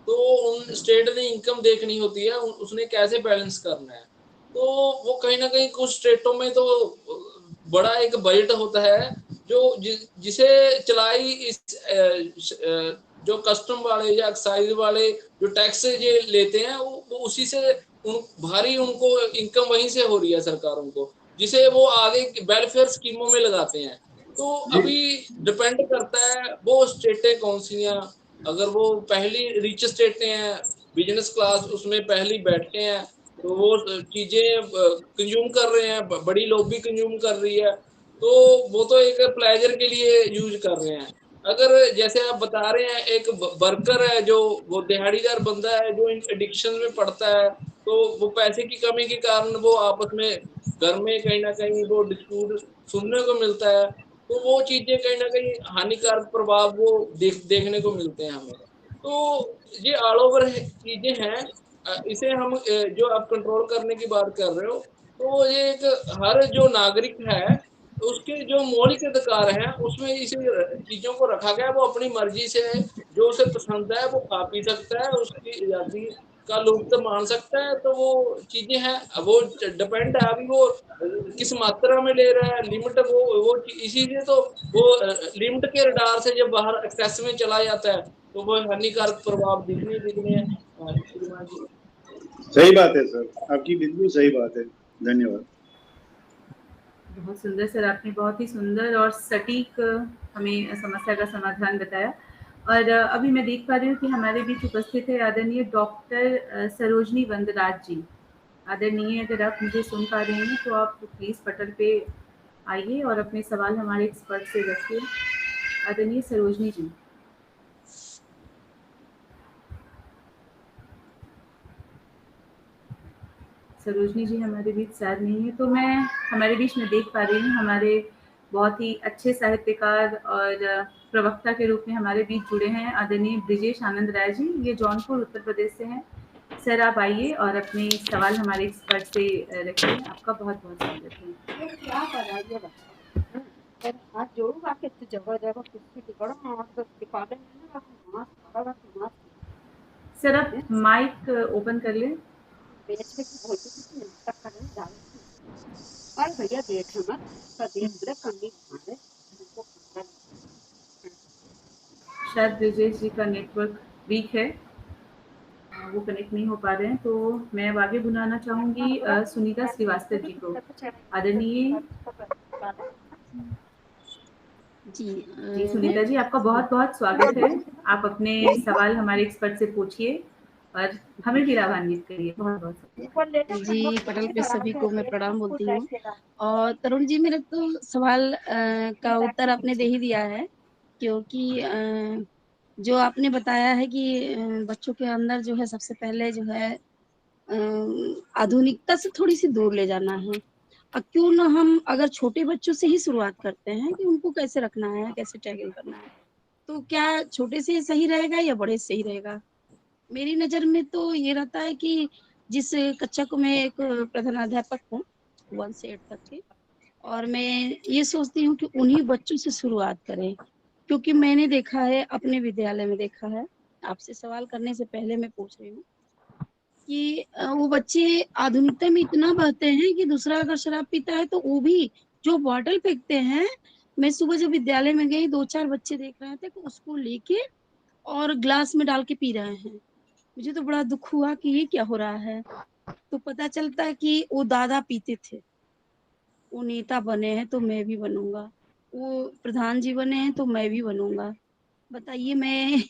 तो उन स्टेट ने इनकम देखनी होती है, उसने कैसे बैलेंस करना है। तो वो कहीं ना कहीं कुछ स्टेटों में तो बड़ा एक बजट होता है जो जिसे चलाई इस जो कस्टम वाले या एक्साइज वाले जो टैक्स ये लेते हैं वो उसी से भारी उनको इनकम वहीं से हो रही है सरकारों को, जिसे वो आगे वेलफेयर स्कीमों में लगाते हैं। तो अभी डिपेंड करता है वो स्टेटें कौन सी हैं। अगर वो पहली रिच स्टेटें हैं, बिजनेस क्लास उसमें पहली बैठे हैं, तो वो चीजें कंज्यूम कर रहे हैं, बड़ी लॉबी कंज्यूम कर रही है, तो वो तो एक प्लेजर के लिए यूज कर रहे हैं। अगर जैसे आप बता रहे हैं एक वर्कर है जो वो दिहाड़ीदार बंदा है जो इन एडिक्शन में पड़ता है, तो वो पैसे की कमी के कारण वो आपस में घर में कहीं ना कहीं वो डिस्प्यूट सुनने को मिलता है, तो वो चीजें कहीं ना कहीं हानिकारक प्रभाव वो देखने को मिलते हैं हमें। तो ये ऑल ओवर चीजें हैं। इसे हम जो आप कंट्रोल करने की बात कर रहे हो, तो ये एक हर जो नागरिक है उसके जो मौलिक अधिकार हैं उसमें इस चीजों को रखा गया। वो अपनी मर्जी से जो उसे पसंद है वो खा पी सकता है, उसकी आजादी का लुप्त मान सकता है। तो वो चीजें हैं, वो डिपेंड है अभी वो किस मात्रा में ले रहा है, लिमिट वो इसीलिए तो वो लिमिट के रडार से जब बाहर एक्सेस में चला जाता है तो वो हानिकारक प्रभाव दिखने हैं। श्रीमान जी सही बात है सर, आपकी बिल्कुल सही बात है। धन्यवाद। बहुत सुंदर सर, आपने बहुत ही सुंदर और सटीक हमें समस्या का समाधान बताया। और अभी मैं देख पा रही हूँ कि हमारे बीच उपस्थित है आदरणीय डॉक्टर सरोजनी वंदराज जी। आदरणीय, अगर आप मुझे सुन पा रहे हैं तो आप प्लीज पटल पे आइए और अपने सवाल हमारे एक्सपर्ट से रखिए। आदरणीय सरोजनी जी। सरोजनी जी हमारे बीच शायद नहीं है, तो मैं हमारे बीच में देख पा रही हूँ हमारे बहुत ही अच्छे साहित्यकार और प्रवक्ता के रूप में हमारे बीच जुड़े हैं आदरणीय ब्रिजेश आनंद राय जी। ये जौनपुर उत्तर प्रदेश से हैं। सर आप आइए और अपने सवाल हमारे एक्सपर्ट से रखिए। आपका बहुत बहुत स्वागत है। क्या कराइए बच्चा हाथ जोड़ू आके तो जगह जगह कुछ टिकड़ो और तो टिकाले ना मास्क लगा मास्क। सर आप माइक ओपन कर लें। बेच के बोलते कि नाटक करने जा रहे और भैया देख मत प्रदेश में कमी हमारे हमको शायद ब्रिजेश जी का नेटवर्क वीक है, वो कनेक्ट नहीं हो पा रहे हैं। तो मैं अब आगे बुलाना चाहूंगी सुनीता श्रीवास्तव जी को। आदरणीय जी सुनीता जी, आपका बहुत बहुत स्वागत है। आप अपने सवाल हमारे एक्सपर्ट से पूछिए और हमें भी लाभान्वित करिए। बहुत बहुत जी, पटल पे सभी को मैं प्रणाम बोलती हूँ। और तरुण जी, मेरे तो सवाल का उत्तर आपने दे ही दिया है, क्योंकि जो आपने बताया है कि बच्चों के अंदर जो है सबसे पहले जो है आधुनिकता से थोड़ी सी दूर ले जाना है। और क्यों ना हम अगर छोटे बच्चों से ही शुरुआत करते हैं कि उनको कैसे रखना है, कैसे टैकल करना है, तो क्या छोटे से सही रहेगा या बड़े से सही रहेगा? मेरी नज़र में तो ये रहता है कि जिस कक्षा को मैं एक प्रधानाध्यापक हूँ 1 से 8 तक के, और मैं ये सोचती हूँ कि उन्हीं बच्चों से शुरुआत करें, क्योंकि मैंने देखा है, अपने विद्यालय में देखा है। आपसे सवाल करने से पहले मैं पूछ रही हूँ कि वो बच्चे आधुनिकता में इतना बहते हैं कि दूसरा अगर शराब पीता है तो वो भी जो बॉटल फेंकते हैं। मैं सुबह जब विद्यालय में गई 2-4 बच्चे देख रहे थे कि उसको लेके और ग्लास में डाल के पी रहे हैं। मुझे तो बड़ा दुख हुआ कि ये क्या हो रहा है। तो पता चलता है कि वो दादा पीते थे, वो नेता बने हैं तो मैं भी बनूंगा, वो प्रधान जी बने हैं तो मैं भी बनूंगा। बताइए मैं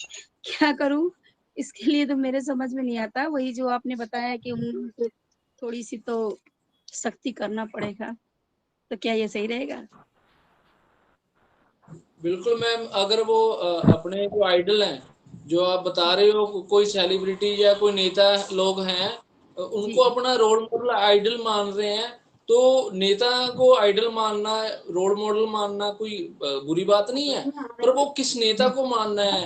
क्या करूं? इसके लिए तो मेरे समझ में नहीं आता। वही जो आपने बताया कि उनको थोड़ी सी तो सख्ती करना पड़ेगा, तो क्या ये सही रहेगा? बिल्कुल मैम, अगर वो अपने जो आइडल हैं, जो आप बता रहे हो, कोई सेलिब्रिटी या कोई नेता लोग हैं, उनको अपना रोल मॉडल आइडल मान रहे हैं, तो नेता को आइडल मानना, रोल मॉडल मानना कोई बुरी बात नहीं है। पर वो किस नेता को मानना है?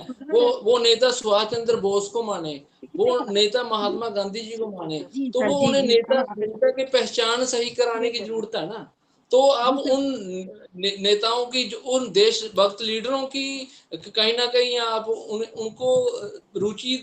वो नेता सुभाष चंद्र बोस को माने, वो नेता महात्मा गांधी जी को माने, तो वो उन्हें नेता की पहचान सही कराने की जरूरत है ना। तो अब उन नेताओं की, जो उन देशभक्त लीडरों की कहीं ना कहीं आप उनको रुचि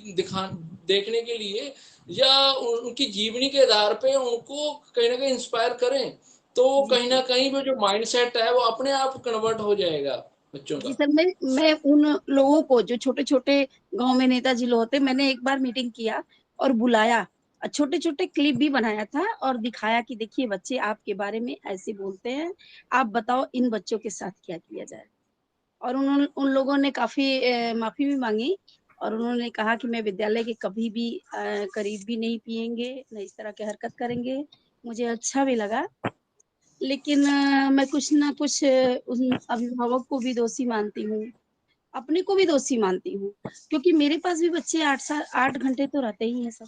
देखने के लिए या उनकी जीवनी के आधार पे उनको कहीं ना कहीं इंस्पायर करें, तो कहीं ना कहीं वो जो माइंडसेट है वो अपने आप कन्वर्ट हो जाएगा बच्चों जी का। सर, मैं उन लोगों को जो छोटे-छोटे गाँव में नेताजी लोग होते, मैंने एक बार मीटिंग किया और बुलाया, छोटे-छोटे क्लिप भी बनाया था और दिखाया कि देखिए बच्चे आपके बारे में ऐसे बोलते हैं, आप बताओ इन बच्चों के साथ क्या किया जाए। और उन लोगों ने काफ़ी माफ़ी भी माँगी और उन्होंने कहा कि मैं विद्यालय के कभी भी करीब भी नहीं पिएँगे, ना इस तरह की हरकत करेंगे। मुझे अच्छा भी लगा। लेकिन मैं कुछ ना कुछ उन अभिभावक को भी दोषी मानती हूँ, अपने को भी दोषी मानती हूँ, क्योंकि मेरे पास भी बच्चे 8 घंटे तो रहते ही हैं सर।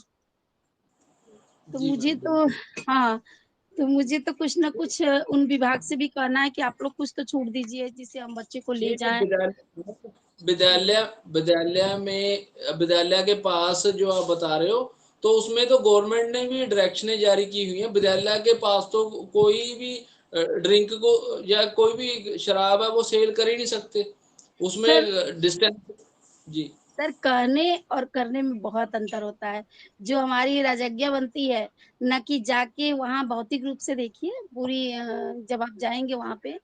तो मुझे तो हाँ, तो मुझे तो कुछ ना कुछ उन विभाग से भी कहना है कि आप लोग कुछ तो छूट दीजिए जिससे हम बच्चे को ले जाएँ। विद्यालय विद्यालय में, विद्यालय के पास जो आप बता रहे हो, तो उसमें तो गवर्नमेंट ने भी डायरेक्शनें जारी की हुई हैं। विद्यालय के पास तो कोई भी ड्रिंक को या कोई भी शराब है वो सेल कर ही नहीं सकते, उसमें डिस्टेंस। जी सर, कहने और करने में बहुत अंतर होता है। जो हमारी राजज्ञा बनती है, ना कि जाके वहाँ भौतिक रूप से देखिए पूरी जब आप जाएँगे वहाँ पे,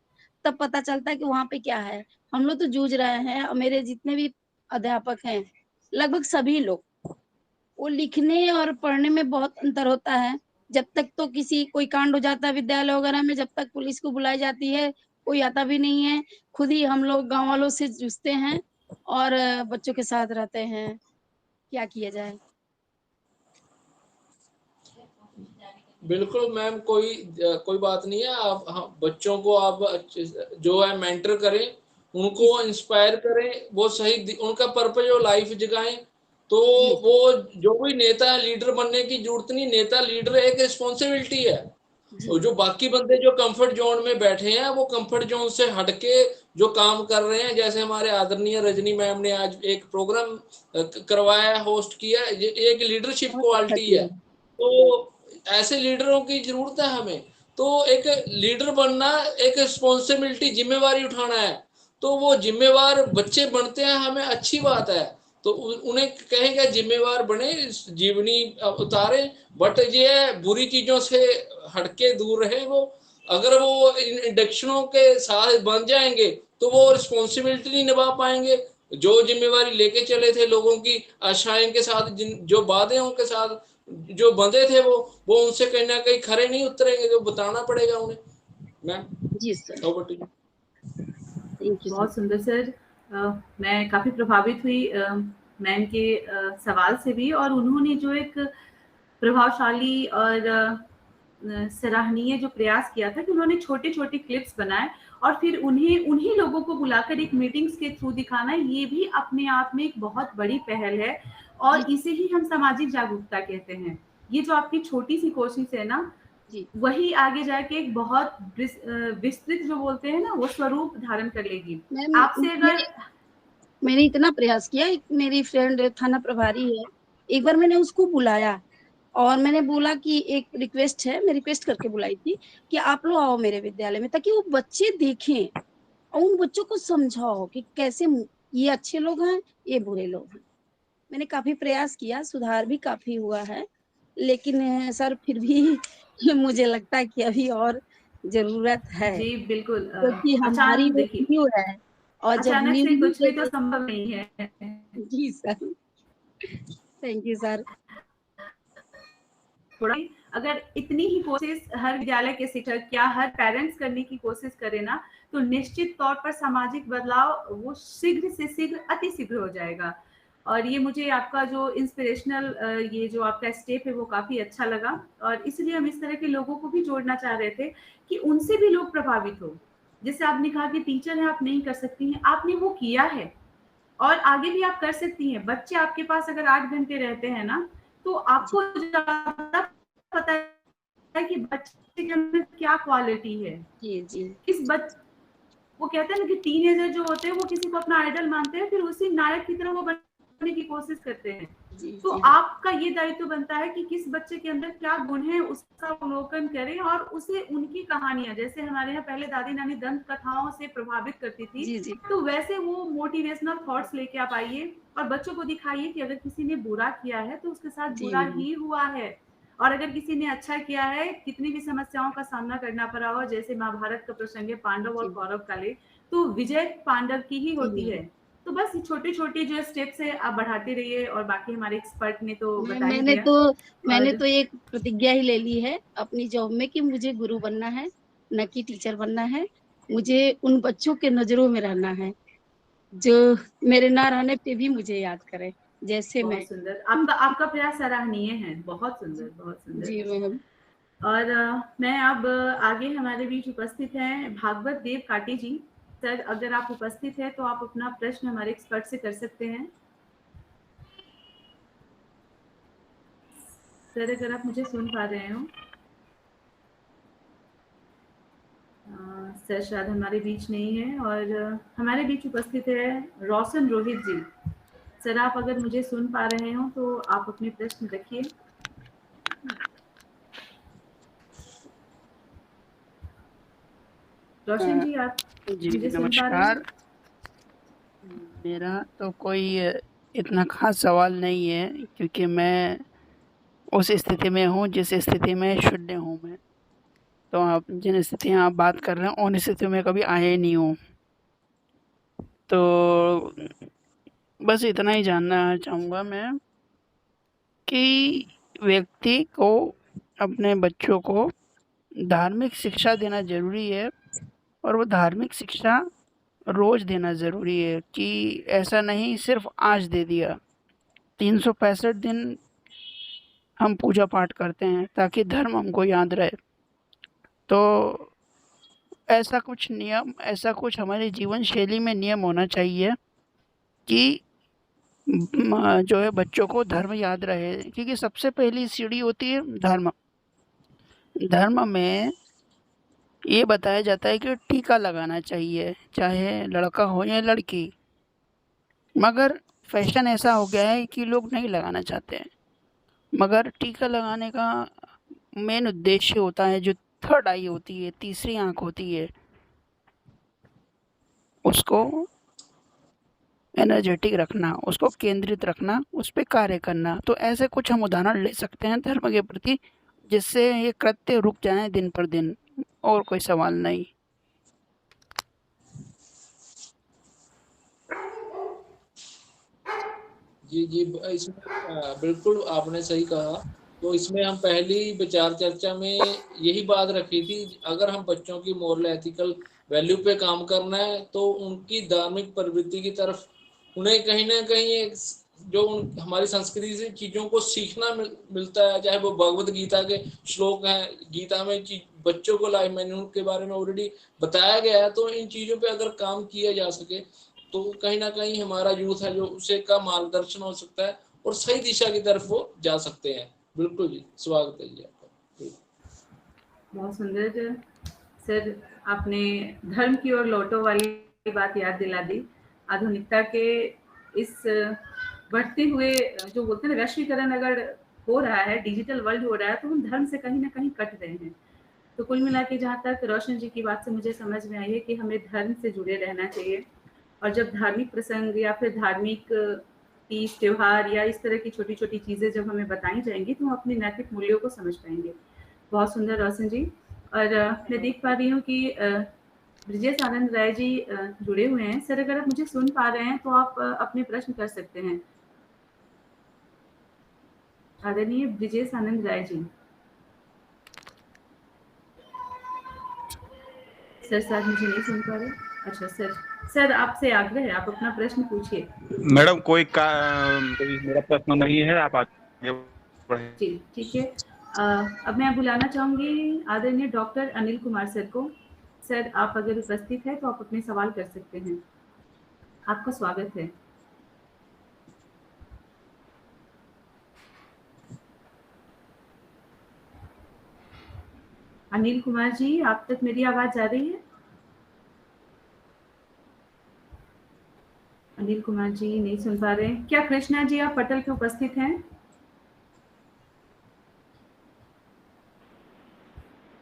तब पता चलता है कि वहाँ पे क्या है। हम लोग तो जूझ रहे हैं और मेरे जितने भी अध्यापक हैं, लगभग सभी लोग, वो लिखने और पढ़ने में बहुत अंतर होता है। जब तक तो कोई कांड हो जाता है विद्यालय वगैरह में, जब तक पुलिस को बुलाई जाती है, कोई आता भी नहीं है। खुद ही हम लोग गाँव वालों से जूझते हैं और बच्चों के साथ रहते हैं। क्या किया जाए? बिल्कुल मैम, कोई बात नहीं है। आप बच्चों को आप जो है मेंटर करें, उनको इंस्पायर करें, वो सही उनका पर्पज और लाइफ जगाएं। तो वो जो भी नेता लीडर बनने की जरूरत नहीं, नेता लीडर एक रिस्पॉन्सिबिलिटी है। और जो बाकी बंदे जो कंफर्ट जोन में बैठे हैं, वो कंफर्ट जोन से हटके जो काम कर रहे हैं, जैसे हमारे आदरणीय रजनी मैम ने आज एक प्रोग्राम करवाया, होस्ट किया, ये एक लीडरशिप क्वालिटी है। तो ऐसे लीडरों की जरूरत है हमें। तो एक लीडर बनना एक रिस्पॉन्सिबिलिटी, जिम्मेवारी उठाना है। तो वो जिम्मेवार बच्चे बनते हैं, हमें अच्छी बात है। तो उन्हें कहेंगे जिम्मेवार बने, जीवनी उतारे, बट ये बुरी चीजों से हटके दूर रहे। वो अगर वो इन इंडक्शनों के साथ बन जाएंगे तो वो रिस्पॉन्सिबिलिटी नहीं निभा पाएंगे। जो जिम्मेवारी लेके चले थे, लोगों की आशाएं के साथ, जो वादे उनके साथ जो बंधे थे, वो उनसे कहीं ना कहीं खरे नहीं उतरेंगे, जो बताना पड़ेगा उन्हें। मैम जी सर, बहुत सुंदर सर। मैं काफी प्रभावित हुई मैम के सवाल से भी, और उन्होंने जो एक प्रभावशाली और सराहनीय जो प्रयास किया था कि उन्होंने छोटे छोटे क्लिप्स बनाए और फिर उन्हीं लोगों को बुलाकर एक मीटिंग्स के थ्रू दिखाना, ये भी अपने आप में एक बहुत बड़ी पहल है और इसे ही हम सामाजिक जागरूकता कहते हैं। ये जो आपकी छोटी सी कोशिश है ना, वही आगे जाके एक बहुत विस्तृत जो बोलते हैं ना, वो स्वरूप धारण कर लेगी। आपसे अगर मैंने इतना प्रयास किया, एक मेरी फ्रेंड थाना प्रभारी है, एक बार मैंने उसको बुलाया और मैंने बोला कि एक रिक्वेस्ट है, मैं रिक्वेस्ट करके बुलाई थी कि आप लोग आओ मेरे विद्यालय में, ताकि वो बच्चे देखें और उन बच्चों को समझाओ कि कैसे ये अच्छे लोग हैं, ये बुरे लोग हैं। मैंने काफी प्रयास किया, सुधार भी काफी हुआ है, लेकिन सर फिर भी मुझे लगता है कि अभी और जरूरत है, जी बिल्कुल। क्योंकि हमारी अचानक वो देखिए, न्यू है और जब अचानक से न्यू कुछ भी तो संभव नहीं है। जी सर, थैंक यू सर। थोड़ा अगर इतनी ही कोशिश हर विद्यालय के शिक्षक या हर पेरेंट्स करने की कोशिश करे ना, तो निश्चित तौर पर सामाजिक बदलाव वो शीघ्र से शीघ्र अति शीघ्र हो जाएगा। और ये मुझे आपका जो इंस्पिरेशनल ये जो आपका स्टेप है वो काफी अच्छा लगा, और इसलिए हम इस तरह के लोगों को भी जोड़ना चाह रहे थे कि उनसे भी लोग प्रभावित हो। जैसे आपने कहा कि टीचर है, आप नहीं कर सकती हैं, आपने वो किया है और आगे भी आप कर सकती हैं। बच्चे आपके पास अगर 8 घंटे रहते हैं ना, तो आपको ज़्यादा पता है कि बच्चे के अंदर क्या क्वालिटी है। जी। वो कहते हैं ना कि टीनेजर जो होते हैं वो किसी को अपना आइडल मानते हैं, फिर उसी नायक की तरह वो बनने की कोशिश करते हैं। तो आपका ये दायित्व बनता है कि किस बच्चे के अंदर क्या गुण है उसका अवलोकन करें और उसे उनकी कहानियां, जैसे हमारे यहाँ पहले दादी नानी दंत कथाओं से प्रभावित करती थी, तो वैसे वो मोटिवेशनल थॉट्स लेके आप आइए और बच्चों को दिखाइए कि अगर किसी ने बुरा किया है तो उसके साथ बुरा ही हुआ है, और अगर किसी ने अच्छा किया है, कितनी भी समस्याओं का सामना करना पड़ा हो, जैसे महाभारत का प्रसंग है पांडव और कौरव का ले, तो विजय पांडव की ही होती है। तो बस छोटी छोटी जो स्टेप्स है आप बढ़ाते रहिए, और बाकी हमारे एक्सपर्ट ने तो बता ही दिया। मैंने तो एक प्रतिज्ञा ही ले ली है अपनी जॉब में कि मुझे गुरु बनना है, न कि टीचर बनना है। मुझे उन बच्चों के नजरों में रहना है जो मेरे ना रहने पे भी मुझे याद करे, जैसे मैं। बहुत सुंदर, आपका प्रयास सराहनीय है, बहुत सुंदर, बहुत सुंदर। जी मैम। और मैं अब आगे हमारे बीच उपस्थित हैं भागवत देव काटी जी। सर, अगर आप उपस्थित हैं तो आप अपना प्रश्न हमारे एक्सपर्ट से कर सकते हैं। सर, अगर आप मुझे सुन पा रहे हो। सर शायद हमारे बीच नहीं है, और हमारे बीच उपस्थित है रोशन रोहित जी। सर, आप अगर मुझे सुन पा रहे हो तो आप अपने प्रश्न रखिए। रोशन जी, आप जी नमस्कार। मेरा तो कोई इतना खास सवाल नहीं है, क्योंकि मैं उस स्थिति में हूँ जिस स्थिति में शून्य हूँ मैं। तो आप जिन स्थितियाँ आप बात कर रहे हैं उन स्थितियों में कभी आए ही नहीं हूँ। तो बस इतना ही जानना चाहूँगा मैं कि व्यक्ति को अपने बच्चों को धार्मिक शिक्षा देना ज़रूरी है, और वो धार्मिक शिक्षा रोज़ देना ज़रूरी है, कि ऐसा नहीं सिर्फ आज दे दिया। 365 दिन हम पूजा पाठ करते हैं ताकि धर्म हमको याद रहे। तो ऐसा कुछ नियम, ऐसा कुछ हमारी जीवन शैली में नियम होना चाहिए कि जो है बच्चों को धर्म याद रहे, क्योंकि सबसे पहली सीढ़ी होती है धर्म। धर्म में ये बताया जाता है कि टीका लगाना चाहिए, चाहे लड़का हो या लड़की। मगर फैशन ऐसा हो गया है कि लोग नहीं लगाना चाहते हैं। मगर टीका लगाने का मेन उद्देश्य होता है, जो थर्ड आई होती है, तीसरी आंख होती है, उसको एनर्जेटिक रखना, उसको केंद्रित रखना, उस पर कार्य करना। तो ऐसे कुछ हम उदाहरण ले सकते हैं धर्म के प्रति, जिससे ये कृत्य रुक जाएं दिन पर दिन। और कोई सवाल नहीं। जी जी, इसमें बिल्कुल आपने सही कहा। तो इसमें हम पहली विचार चर्चा में यही बात रखी थी, अगर हम बच्चों की मोरल एथिकल वैल्यू पे काम करना है तो उनकी धार्मिक प्रवृत्ति की तरफ उन्हें कहीं ना कहीं जो हमारी संस्कृति से चीजों को सीखना मिलता है, चाहे वो भगवत गीता के श्लोक हैं, गीता में बच्चों को लाइफ मैन्यूर के बारे में ऑलरेडी बताया गया है। तो इन चीजों पे अगर काम किया जा सके तो कहीं ना कहीं हमारा यूथ है जो उसे का मार्गदर्शन हो सकता है और सही दिशा की तरफ वो जा सकते हैं। बिल्कुल जी, स्वागत है जी आपका। बहुत सुंदर सर, आपने धर्म की ओर लौटो वाली बात याद दिला दी। आधुनिकता के इस बढ़ते हुए जो बोलते हैं वैश्वीकरण अगर हो रहा है, डिजिटल वर्ल्ड हो रहा है, तो हम धर्म से कहीं ना कहीं कट रहे हैं। तो कुल मिला के जहाँ तक रोशन जी की बात से मुझे समझ में आई है कि हमें धर्म से जुड़े रहना चाहिए, और जब धार्मिक प्रसंग या फिर धार्मिक तीज त्योहार या इस तरह की छोटी छोटी चीज़ें जब हमें बताई जाएंगी तो हम अपने नैतिक मूल्यों को समझ पाएंगे। बहुत सुंदर रोशन जी। और मैं देख पा रही हूँ कि ब्रिजेश आनंद राय जी जुड़े हुए हैं। सर, अगर आप मुझे सुन पा रहे हैं तो आप अपने प्रश्न कर सकते हैं। आदरणीय ब्रिजेश आनंद राय जी। सर शायद मुझे नहीं सुन पा रहे। अच्छा सर आपसे आग्रह है, आप अपना प्रश्न पूछिए। मैडम कोई मेरा प्रश्न नहीं है, आप आगे बढ़ें। जी ठीक है। अब मैं बुलाना चाहूंगी आदरणीय डॉक्टर अनिल कुमार सर को। सर, आप अगर उपस्थित हैं तो आप अपने सवाल कर सकते हैं। आपका स्वागत है। अनिल कुमार जी, आप तक मेरी आवाज जा रही है? अनिल कुमार जी नहीं सुन पा रहे हैं। क्या कृष्णा जी आप पटल पे उपस्थित हैं?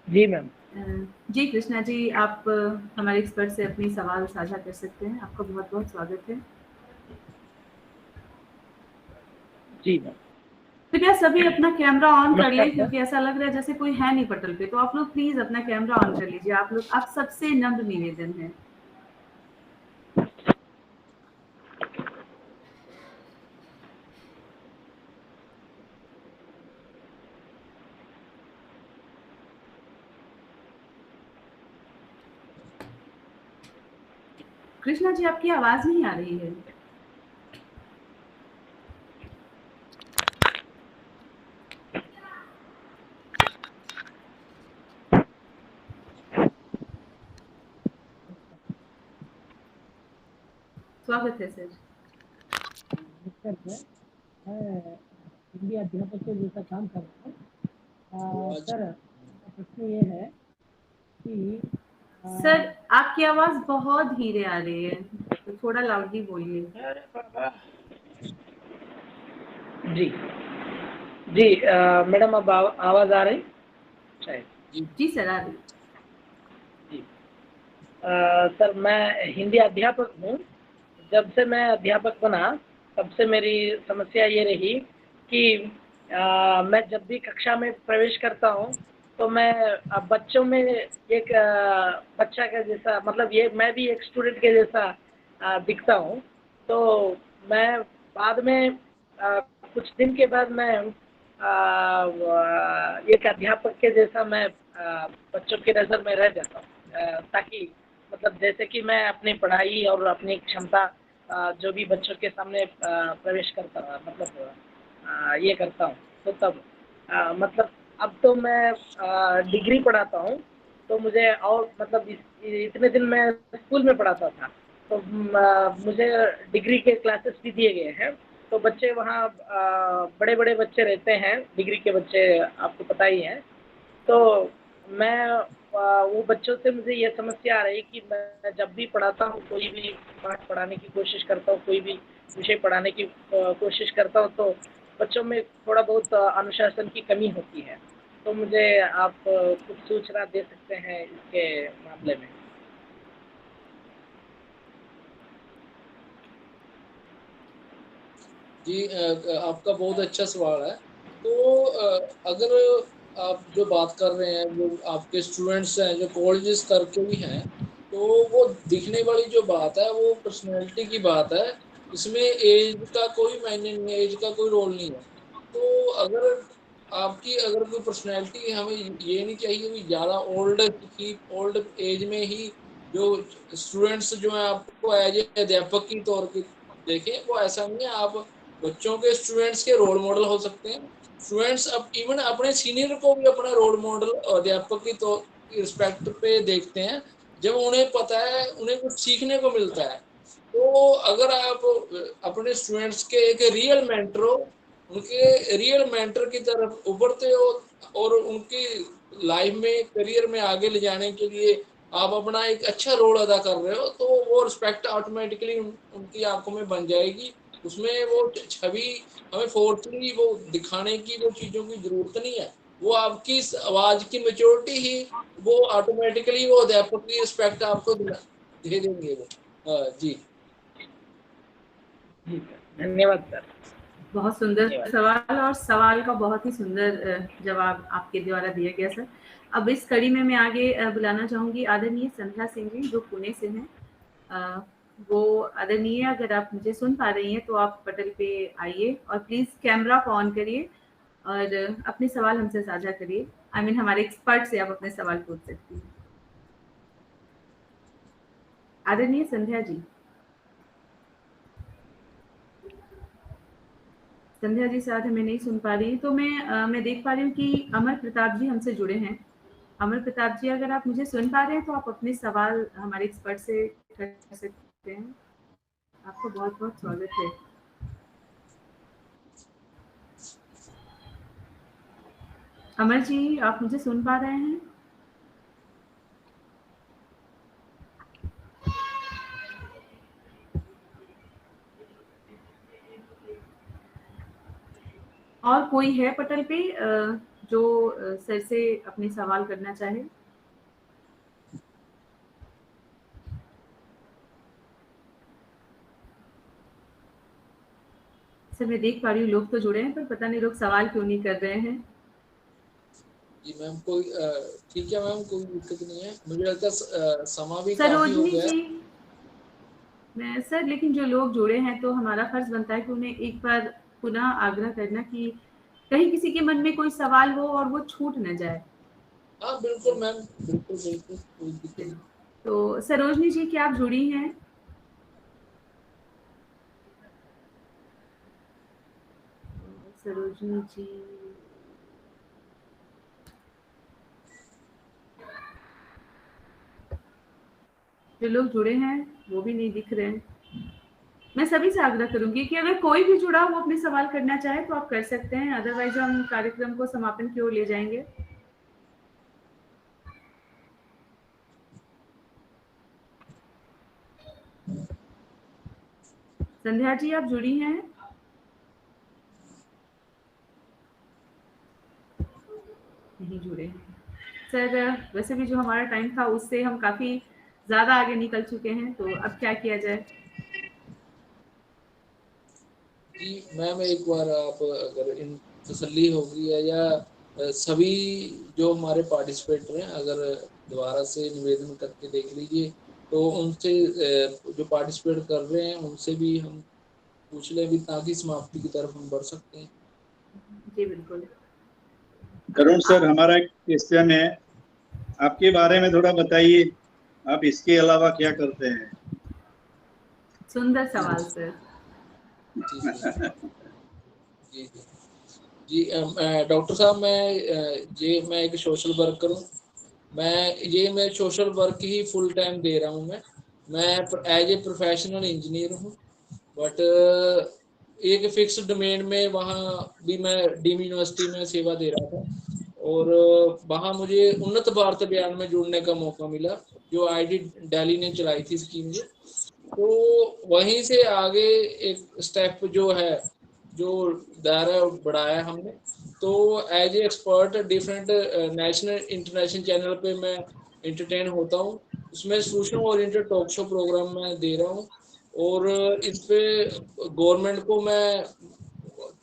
जी मैम। जी कृष्णा जी, आप हमारे एक्सपर्ट से अपनी सवाल साझा कर सकते हैं। आपका बहुत बहुत स्वागत है। जी मैम। तो क्या सभी अपना कैमरा ऑन कर लें, क्योंकि ऐसा लग रहा है जैसे कोई है नहीं पटल पे। तो आप लोग प्लीज अपना कैमरा ऑन कर लीजिए। आप सबसे नम्र निवेदन है। कृष्णा जी, आपकी आवाज नहीं आ रही है। स्वागत है सर। मैं हिंदी अध्यापक के जैसा काम कर रहा हूँ। सर, प्रश्न ये है कि सर, आपकी आवाज बहुत धीरे आ रही है, तो थोड़ा लाउडली बोलिए। जी जी मैडम, अब आवाज आ रही शायद? जी सर, आ रही। जी सर, मैं हिंदी अध्यापक हूँ। जब से मैं अध्यापक बना तब से मेरी समस्या ये रही कि मैं जब भी कक्षा में प्रवेश करता हूँ तो मैं बच्चों में एक बच्चा के जैसा, मतलब ये मैं भी एक स्टूडेंट के जैसा दिखता हूँ। तो मैं बाद में कुछ दिन के बाद मैं एक अध्यापक के जैसा मैं बच्चों की नज़र में रह जाता हूँ, ताकि मतलब जैसे कि मैं अपनी पढ़ाई और अपनी क्षमता जो भी बच्चों के सामने प्रवेश करता, मतलब ये करता हूँ। तो तब मतलब अब तो मैं डिग्री पढ़ाता हूँ, तो मुझे और मतलब इतने दिन मैं स्कूल में पढ़ाता था, तो मुझे डिग्री के क्लासेस भी दिए गए हैं। तो बच्चे वहाँ बड़े बड़े बच्चे रहते हैं, डिग्री के बच्चे आपको पता ही है। तो मैं वो बच्चों से मुझे ये समस्या आ रही कि मैं जब भी पढ़ाता हूँ, कोई भी पाठ पढ़ाने की कोशिश करता हूँ, कोई भी विषय पढ़ाने की कोशिश करता हूँ, तो बच्चों में थोड़ा बहुत अनुशासन की कमी होती है। तो मुझे आप कुछ सूचना दे सकते हैं इसके मामले में? जी, आपका बहुत अच्छा सवाल है। तो अगर आप जो बात कर रहे हैं, जो आपके स्टूडेंट्स हैं जो कॉलेज स्तर के भी हैं, तो वो दिखने वाली जो बात है वो पर्सनैलिटी की बात है। इसमें एज का कोई मायने नहीं है, एज का कोई रोल नहीं है। तो अगर आपकी अगर कोई पर्सनैलिटी, हमें ये नहीं चाहिए कि ज़्यादा ओल्ड एज में ही जो स्टूडेंट्स जो हैं आपको एज ए अध्यापक की तौर पे देखें, वो ऐसा नहीं है। आप बच्चों के स्टूडेंट्स के रोल मॉडल हो सकते हैं। स्टूडेंट्स अब इवन अपने सीनियर को भी अपना रोल मॉडल अध्यापक की तो रिस्पेक्ट पे देखते हैं, जब उन्हें पता है, उन्हें कुछ सीखने को मिलता है। तो अगर आप अपने स्टूडेंट्स के एक रियल मेंटर हो, उनके रियल मेंटर की तरफ उभरते हो और उनकी लाइफ में, करियर में आगे ले जाने के लिए आप अपना एक अच्छा रोल अदा कर रहे हो, तो वो रिस्पेक्ट ऑटोमेटिकली उनकी आंखों में बन जाएगी। उसमें वो छवि हमें फोर्सली वो दिखाने की वो चीजों की जरूरत नहीं है। वो आपकी आवाज की मेच्योरिटी ही वो ऑटोमेटिकली वो अध्यापक की रिस्पेक्ट आपको दे देंगे वो। जी धन्यवाद सर। बहुत सुंदर धन्यवाद। सवाल, और सवाल का बहुत ही सुंदर जवाब आपके द्वारा दिया गया सर। अब इस कड़ी में मैं आगे बुलाना चाहूंगी आदरणीय संध्या सिंह जी, जो पुणे से हैं। वो आदरणीय, अगर आप मुझे सुन पा रही हैं तो आप पटल पे आइए और प्लीज कैमरा को ऑन करिए और अपने सवाल हमसे साझा करिए। आई मीन हमारे एक्सपर्ट से आप अपने सवाल पूछ सकती हैं। आदरणीय संध्या जी। संध्या जी शायद हमें नहीं सुन पा रही, तो मैं देख पा रही हूँ कि अमर प्रताप जी हमसे जुड़े हैं। अमर प्रताप जी, अगर आप मुझे सुन पा रहे हैं तो आप अपने सवाल हमारे एक्सपर्ट से कर सकते हैं। आपको बहुत बहुत स्वागत है। अमर जी, आप मुझे सुन पा रहे हैं? और कोई है पटल पे जो सर से अपने सवाल करना चाहे? सर मैं देख पा रही हूँ लोग तो जुड़े हैं, पर पता नहीं लोग सवाल क्यों नहीं कर रहे हैं। जी मैम, कोई ठीक है मैम, कोई दिक्कत नहीं है। मुझे लगता है समा भी काफी हो सरोजनी गया। जी, मैं सर, लेकिन जो लोग जुड़े हैं तो हमारा फर्ज बनता है कि उन्हें एक बार पुनः आग्रह करना कि कहीं किसी के मन में कोई सवाल हो और वो छूट न जाए। हाँ बिल्कुल मैम, बिल्कुल बिल्कुल, कोई दिक्कत नहीं। तो सरोजनी जी, क्या आप जुड़ी हैं? सरोजनी जी, जो लोग जुड़े हैं वो भी नहीं दिख रहे हैं। मैं सभी से आग्रह करूंगी कि अगर कोई भी जुड़ा वो अपने सवाल करना चाहे तो आप कर सकते हैं, अदरवाइज हम कार्यक्रम को समापन की ओर ले जाएंगे। संध्या जी, आप जुड़ी हैं? नहीं जुड़े सर। वैसे भी जो हमारा टाइम था उससे हम काफी ज्यादा आगे निकल चुके हैं, तो अब क्या किया जाए? जी मैम, एक बार आप अगर इन तसल्ली होगी या सभी जो हमारे पार्टिसिपेटर हैं अगर दोबारा से निवेदन करके देख लीजिए, तो उनसे जो पार्टिसिपेट कर रहे हैं उनसे भी हम पूछ लें भी, ताकि समाप्ति की तरफ हम बढ़ सकते हैं। जी बिल्कुल। करुण सर, हमारा एक क्वेश्चन है, आपके बारे में थोड़ा बताइए, आप इसके अलावा क्या करते हैं? सुंदर सवाल सर। जी जी डॉक्टर साहब, मैं एक सोशल वर्कर हूँ। मैं सोशल वर्क ही फुल टाइम दे रहा हूँ। मैं एज ए प्रोफेशनल इंजीनियर हूँ, बट एक फिक्स डोमेन में वहाँ भी मैं डीम यूनिवर्सिटी में सेवा दे रहा था, और वहाँ मुझे उन्नत भारत अभियान में जुड़ने का मौका मिला, जो आईडी दिल्ली ने चलाई थी स्कीम ये। तो वहीं से आगे एक स्टेप जो है, जो दायरा बढ़ाया हमने, तो as a expert different national international channel पे मैं एंटरटेन होता हूँ। उसमें सूचना ओरिएंटेड टॉक शो प्रोग्राम मैं दे रहा हूँ, और इस पे गवर्नमेंट को मैं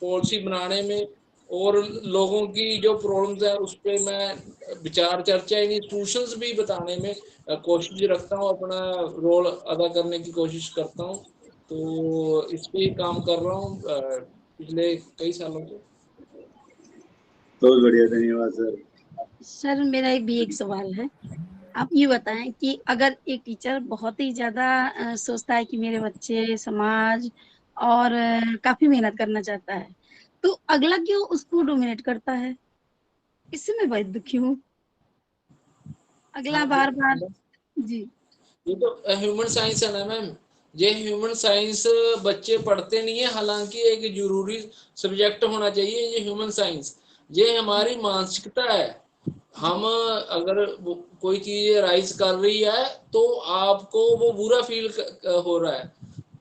पॉलिसी बनाने में और लोगों की जो प्रॉब्लम्स है उस पर मैं विचार चर्चा इंस्टीट्यूशंस भी बताने में कोशिश रखता हूँ, अपना रोल अदा करने की कोशिश करता हूँ। तो इस पे ही काम कर रहा हूँ पिछले कई सालों से। बहुत बढ़िया, धन्यवाद सर। सर मेरा एक सवाल है। आप ये बताएं कि अगर एक टीचर बहुत ही ज्यादा सोचता है कि मेरे बच्चे समाज और काफी मेहनत करना चाहता है, तो अगला क्यों उसको डोमिनेट करता है? इससे मैं बहुत दुखी हूँ। अगला बार बार जी। ये तो ह्यूमन साइंस है ना मैम, ये ह्यूमन साइंस बच्चे पढ़ते नहीं है, हालांकि एक जरूरी सब्जेक्ट होना चाहिए ये ह्यूमन साइंस। ये हमारी मानसिकता है। हम अगर कोई चीज राइज कर रही है तो आपको वो बुरा फील हो रहा है,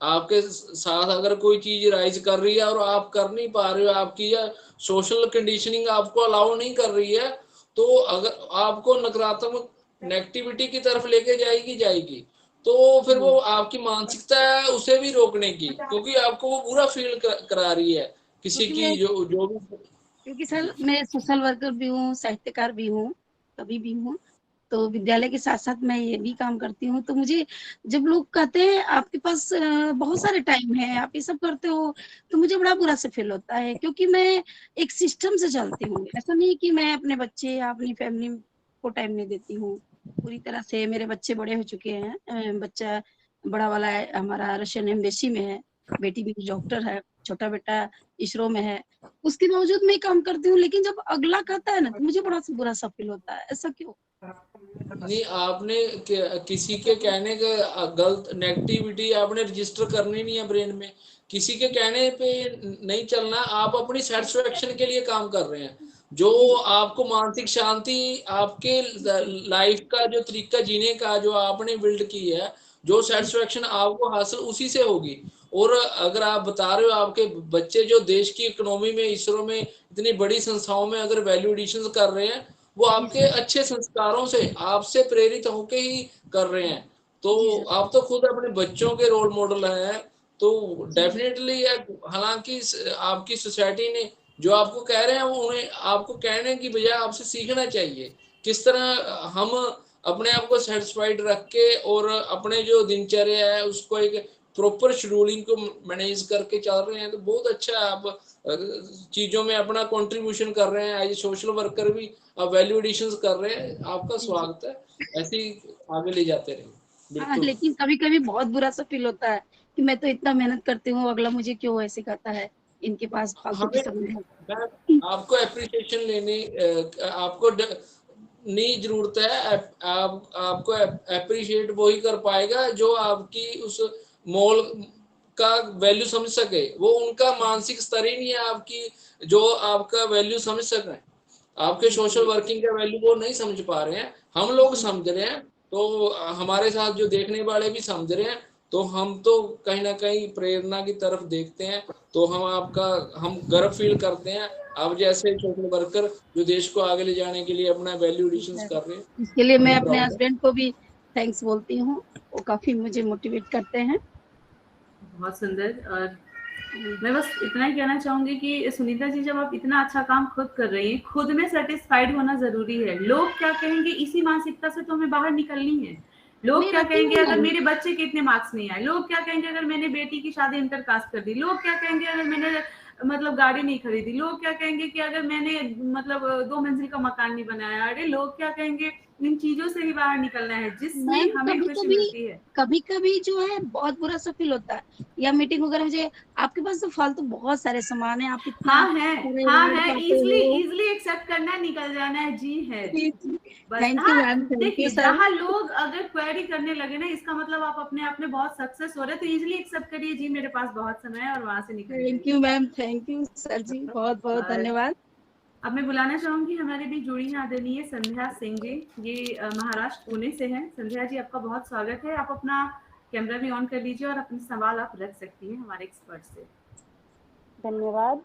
आपके साथ अगर कोई चीज राइज कर रही है और आप कर नहीं पा रहे हो, आपकी या सोशल कंडीशनिंग आपको अलाउ नहीं कर रही है, तो अगर आपको नकारात्मक नेगेटिविटी की तरफ लेके जाएगी, तो फिर वो आपकी मानसिकता है उसे भी रोकने की, क्योंकि आपको वो बुरा फील करा रही है किसी की जो भी। क्योंकि सर मैं सोशल वर्कर भी हूँ, साहित्यकार भी हूँ, कभी भी हूँ, तो विद्यालय के साथ साथ मैं ये भी काम करती हूँ। तो मुझे जब लोग कहते हैं आपके पास बहुत सारे टाइम है, आप ये सब करते हो, तो मुझे बड़ा बुरा सा फील होता है, क्योंकि मैं एक सिस्टम से चलती हूँ। ऐसा नहीं कि मैं अपने बच्चे या अपनी फैमिली को टाइम नहीं देती हूँ पूरी तरह से। मेरे बच्चे बड़े हो चुके हैं, बच्चा बड़ा वाला है हमारा रशियन एम्बेसी में है, बेटी भी डॉक्टर है, छोटा बेटा इसरो में है। उसके बावजूद मैं काम करती हूँ, लेकिन जब अगला कहता है ना, तो मुझे बड़ा बुरा सा फील होता है। ऐसा क्यों? नहीं, आपने किसी के कहने का गलत नेगेटिविटी आपने रजिस्टर करनी नहीं है ब्रेन में, किसी के कहने पे नहीं चलना। आप अपनी सेटिस्फेक्शन के लिए काम कर रहे हैं, जो आपको मानसिक शांति, आपके लाइफ का जो तरीका जीने का जो आपने बिल्ड की है, जो सेटिस्फेक्शन आपको हासिल उसी से होगी। और अगर आप बता रहे हो आपके बच्चे जो देश की इकोनॉमी में, इसरो में, इतनी बड़ी संस्थाओं में अगर वैल्यू एडिशन कर रहे हैं, वो आपके अच्छे संस्कारों से, आपसे प्रेरित होके ही कर रहे हैं। तो आप तो खुद अपने बच्चों के रोल मॉडल हैं। तो डेफिनेटली, हालांकि आपकी सोसाइटी ने जो आपको कह रहे हैं, वो उन्हें आपको कहने की बजाय आपसे सीखना चाहिए किस तरह हम अपने आप को सेटिस्फाइड रख के और अपने जो दिनचर्या है उसको एक प्रॉपर शेड्यूलिंग को मैनेज करके चल रहे हैं। तो बहुत अच्छा है, आप चीजों में अपना कंट्रीब्यूशन कर रहे हैं, एज सोशल वर्कर भी आप वैल्यू एडिशंस कर रहे हैं। आपका स्वागत है, ऐसे ही आगे ले जाते रहे। हाँ, लेकिन कभी कभी बहुत बुरा सा फील होता है कि मैं तो इतना मेहनत करती हूँ, अगला मुझे क्यों ऐसे कहता है, इनके पास फालतू की समझ। आपको एप्रिसिएशन लेने आपको नहीं जरूरत है। आपको एप्रिशिएट वही कर पाएगा जो आपकी उस मोल का वैल्यू समझ सके। वो उनका मानसिक स्तर ही नहीं है आपकी जो आपका वैल्यू समझ सके। आपके सोशल वर्किंग का वैल्यू वो नहीं समझ पा रहे हैं, हम लोग समझ रहे हैं। तो हमारे साथ जो देखने वाले भी समझ रहे हैं, तो हम तो कहीं ना कहीं प्रेरणा की तरफ देखते हैं। तो हम गर्व फील करते हैं आप जैसे सोशल वर्कर जो देश को आगे ले जाने के लिए अपना वैल्यू एडिशंस कर रहे हैं। इसके लिए मैं अपने हस्बैंड को भी थैंक्स बोलती हूँ, वो काफी मुझे मोटिवेट करते हैं। बहुत सुंदर। और मैं बस इतना ही कहना चाहूंगी कि सुनीता जी, जब आप इतना अच्छा काम खुद कर रही हैं, खुद में सेटिस्फाइड होना जरूरी है। लोग क्या कहेंगे, इसी मानसिकता से तो हमें बाहर निकलनी है। लोग क्या कहेंगे अगर मेरे बच्चे के इतने मार्क्स नहीं आए, लोग क्या कहेंगे अगर मैंने बेटी की शादी इंटर कास्ट कर दी, लोग क्या कहेंगे अगर मैंने मतलब गाड़ी नहीं खरीदी, लोग क्या कहेंगे कि अगर मैंने मतलब 2 मंजिल का मकान नहीं बनाया। अरे लोग क्या कहेंगे, इन चीजों से ही बाहर निकलना है जिसमें हमें खुशी मिलती है। कभी कभी जो है बहुत बुरा सा फील होता है, या मीटिंग वगैरह मुझे, आपके पास तो फालतू बहुत सारे सामान है, आप इतना हाँ है इजिली एक्सेप्ट करना है, निकल जाना है। जी है, देखिए जहाँ लोग अगर क्वेरी करने लगे ना, इसका मतलब आप अपने आप में बहुत सक्सेस हो रहे हैं। तो इजिली एक्सेप्ट करिए, जी मेरे पास बहुत समय है, और वहां से निकल। Thank you ma'am, thank you sir ji, बहुत बहुत धन्यवाद। अब मैं बुलाना चाहूंगी हमारे भी जुड़ी हैं आदरणीय संध्या सिंह जी, ये महाराष्ट्र पुणे से हैं। संध्या जी, आपका बहुत स्वागत है। आप अपना कैमरा भी ऑन कर लीजिए और अपने सवाल आप रख सकती हैं हमारे एक्सपर्ट से। धन्यवाद।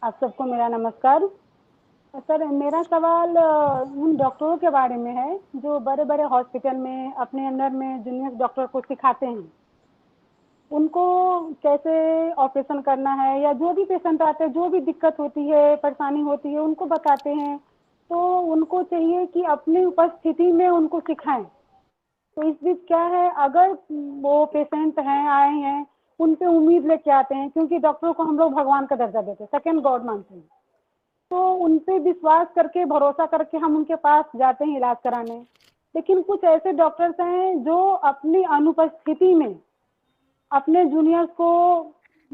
आप सबको मेरा नमस्कार। सर, मेरा सवाल उन डॉक्टरों के बारे में है जो बड़े बड़े हॉस्पिटल में अपने अंडर में जूनियर डॉक्टर को सिखाते हैं। उनको कैसे ऑपरेशन करना है, या जो भी पेशेंट आते हैं, जो भी दिक्कत होती है, परेशानी होती है, उनको बताते हैं। तो उनको चाहिए कि अपनी उपस्थिति में उनको सिखाएं। तो इस बीच क्या है, अगर वो पेशेंट हैं, आए हैं, उन पे उम्मीद लेके आते हैं, क्योंकि डॉक्टरों को हम लोग भगवान का दर्जा देते हैं, सेकंड गॉड मानते हैं। तो उन पे विश्वास करके, भरोसा करके हम उनके पास जाते हैं इलाज कराने। लेकिन कुछ ऐसे डॉक्टर्स हैं जो अपनी अनुपस्थिति में अपने जूनियर्स को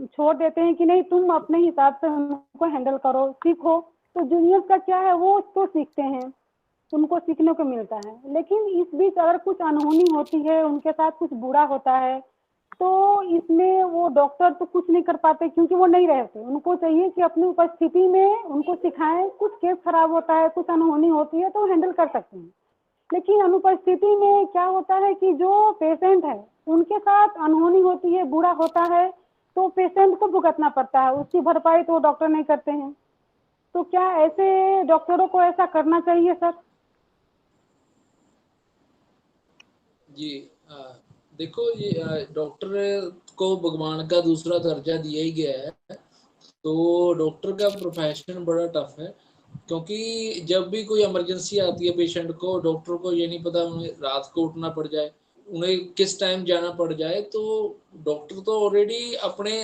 छोड़ देते हैं कि नहीं, तुम अपने हिसाब से उनको हैंडल करो, सीखो। तो जूनियर्स का क्या है, वो तो सीखते हैं, उनको सीखने को मिलता है। लेकिन इस बीच अगर कुछ अनहोनी होती है, उनके साथ कुछ बुरा होता है, तो इसमें वो डॉक्टर तो कुछ नहीं कर पाते, क्योंकि वो नहीं रहते। उनको चाहिए कि अपनी उपस्थिति में उनको सिखाएं। कुछ केस खराब होता है, कुछ अनहोनी होती है, तो हैंडल कर सकते हैं। लेकिन अनुपस्थिति में क्या होता है कि जो पेशेंट है उनके साथ अनहोनी होती है, बुरा होता है, तो पेशेंट को भुगतना पड़ता है, उसकी भरपाई तो डॉक्टर नहीं करते हैं। तो क्या ऐसे डॉक्टरों को ऐसा करना चाहिए सर? जी देखो, ये डॉक्टर को भगवान का दूसरा दर्जा दिया ही गया है, तो डॉक्टर का प्रोफेशन बड़ा टफ है, क्योंकि जब भी कोई इमरजेंसी आती है पेशेंट को, डॉक्टर को ये नहीं पता उन्हें रात को उठना पड़ जाए, उन्हें किस टाइम जाना पड़ जाए। तो डॉक्टर तो ऑलरेडी अपने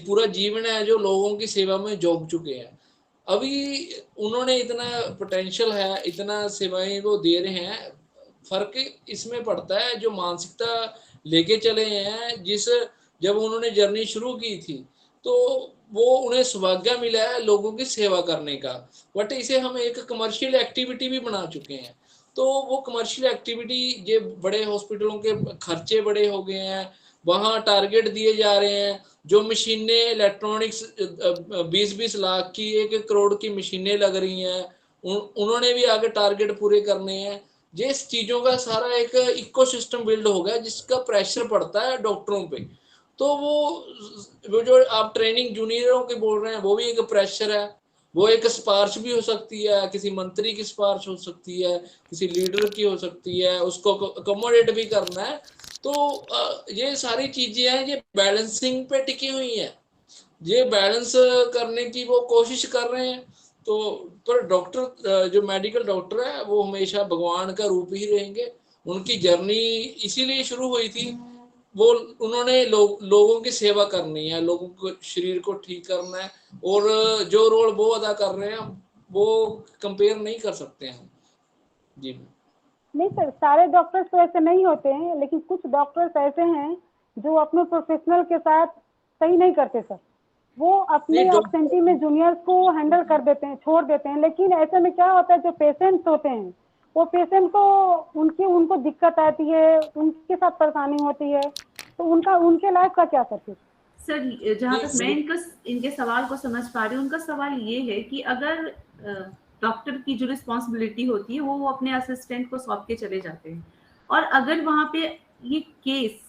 पूरा जीवन है जो लोगों की सेवा में झोंक चुके हैं। अभी उन्होंने इतना पोटेंशियल है, इतना सेवाएं वो दे रहे हैं। फर्क इसमें पड़ता है जो मानसिकता लेके चले हैं, जब उन्होंने जर्नी शुरू की थी तो वो उन्हें सौभाग्य मिला है लोगों की सेवा करने का, बट इसे हम एक कमर्शियल एक्टिविटी भी बना चुके हैं। तो वो कमर्शियल एक्टिविटी, ये बड़े हॉस्पिटलों के खर्चे बड़े हो गए हैं, वहाँ टारगेट दिए जा रहे हैं, जो मशीनें इलेक्ट्रॉनिक्स 20-20 लाख की 1 करोड़ की मशीनें लग रही हैं, उन्होंने भी आगे टारगेट पूरे करने हैं। जिस चीज़ों का सारा एक इकोसिस्टम बिल्ड हो गया जिसका प्रेशर पड़ता है डॉक्टरों पे, तो वो जो आप ट्रेनिंग जूनियरों के बोल रहे हैं वो भी एक प्रेशर है। वो एक सिफारिश भी हो सकती है, किसी मंत्री की सिफारिश हो सकती है, किसी लीडर की हो सकती है, उसको अकोमोडेट भी करना है। तो ये सारी चीजें हैं, ये बैलेंसिंग पे टिकी हुई हैं, ये बैलेंस करने की वो कोशिश कर रहे हैं। तो पर डॉक्टर, जो मेडिकल डॉक्टर है वो हमेशा भगवान का रूप ही रहेंगे। उनकी जर्नी इसीलिए शुरू हुई थी, वो उन्होंने लोगों की सेवा करनी है, लोगों को शरीर को ठीक करना है, और जो रोल वो अदा कर रहे हैं वो कंपेयर नहीं कर सकते हैं। जी नहीं सर, सारे डॉक्टर्स तो ऐसे नहीं होते हैं, लेकिन कुछ डॉक्टर्स ऐसे हैं जो अपने प्रोफेशनल के साथ सही नहीं करते सर। वो अपने एब्सेंटी में जूनियर्स को हैंडल कर देते हैं, छोड़ देते हैं। लेकिन ऐसे में क्या होता है, जो पेशेंट्स होते हैं वो पेशेंट को उनको दिक्कत आती है, उनके साथ परेशानी होती है, तो उनके लाइफ का क्या सर? सर जहाँ तक मैं इनके सवाल को समझ पा रही हूँ, उनका सवाल ये है कि अगर डॉक्टर की जो रिस्पॉन्सिबिलिटी होती है वो अपने असिस्टेंट को सौंप के चले जाते हैं, और अगर वहाँ पे ये केस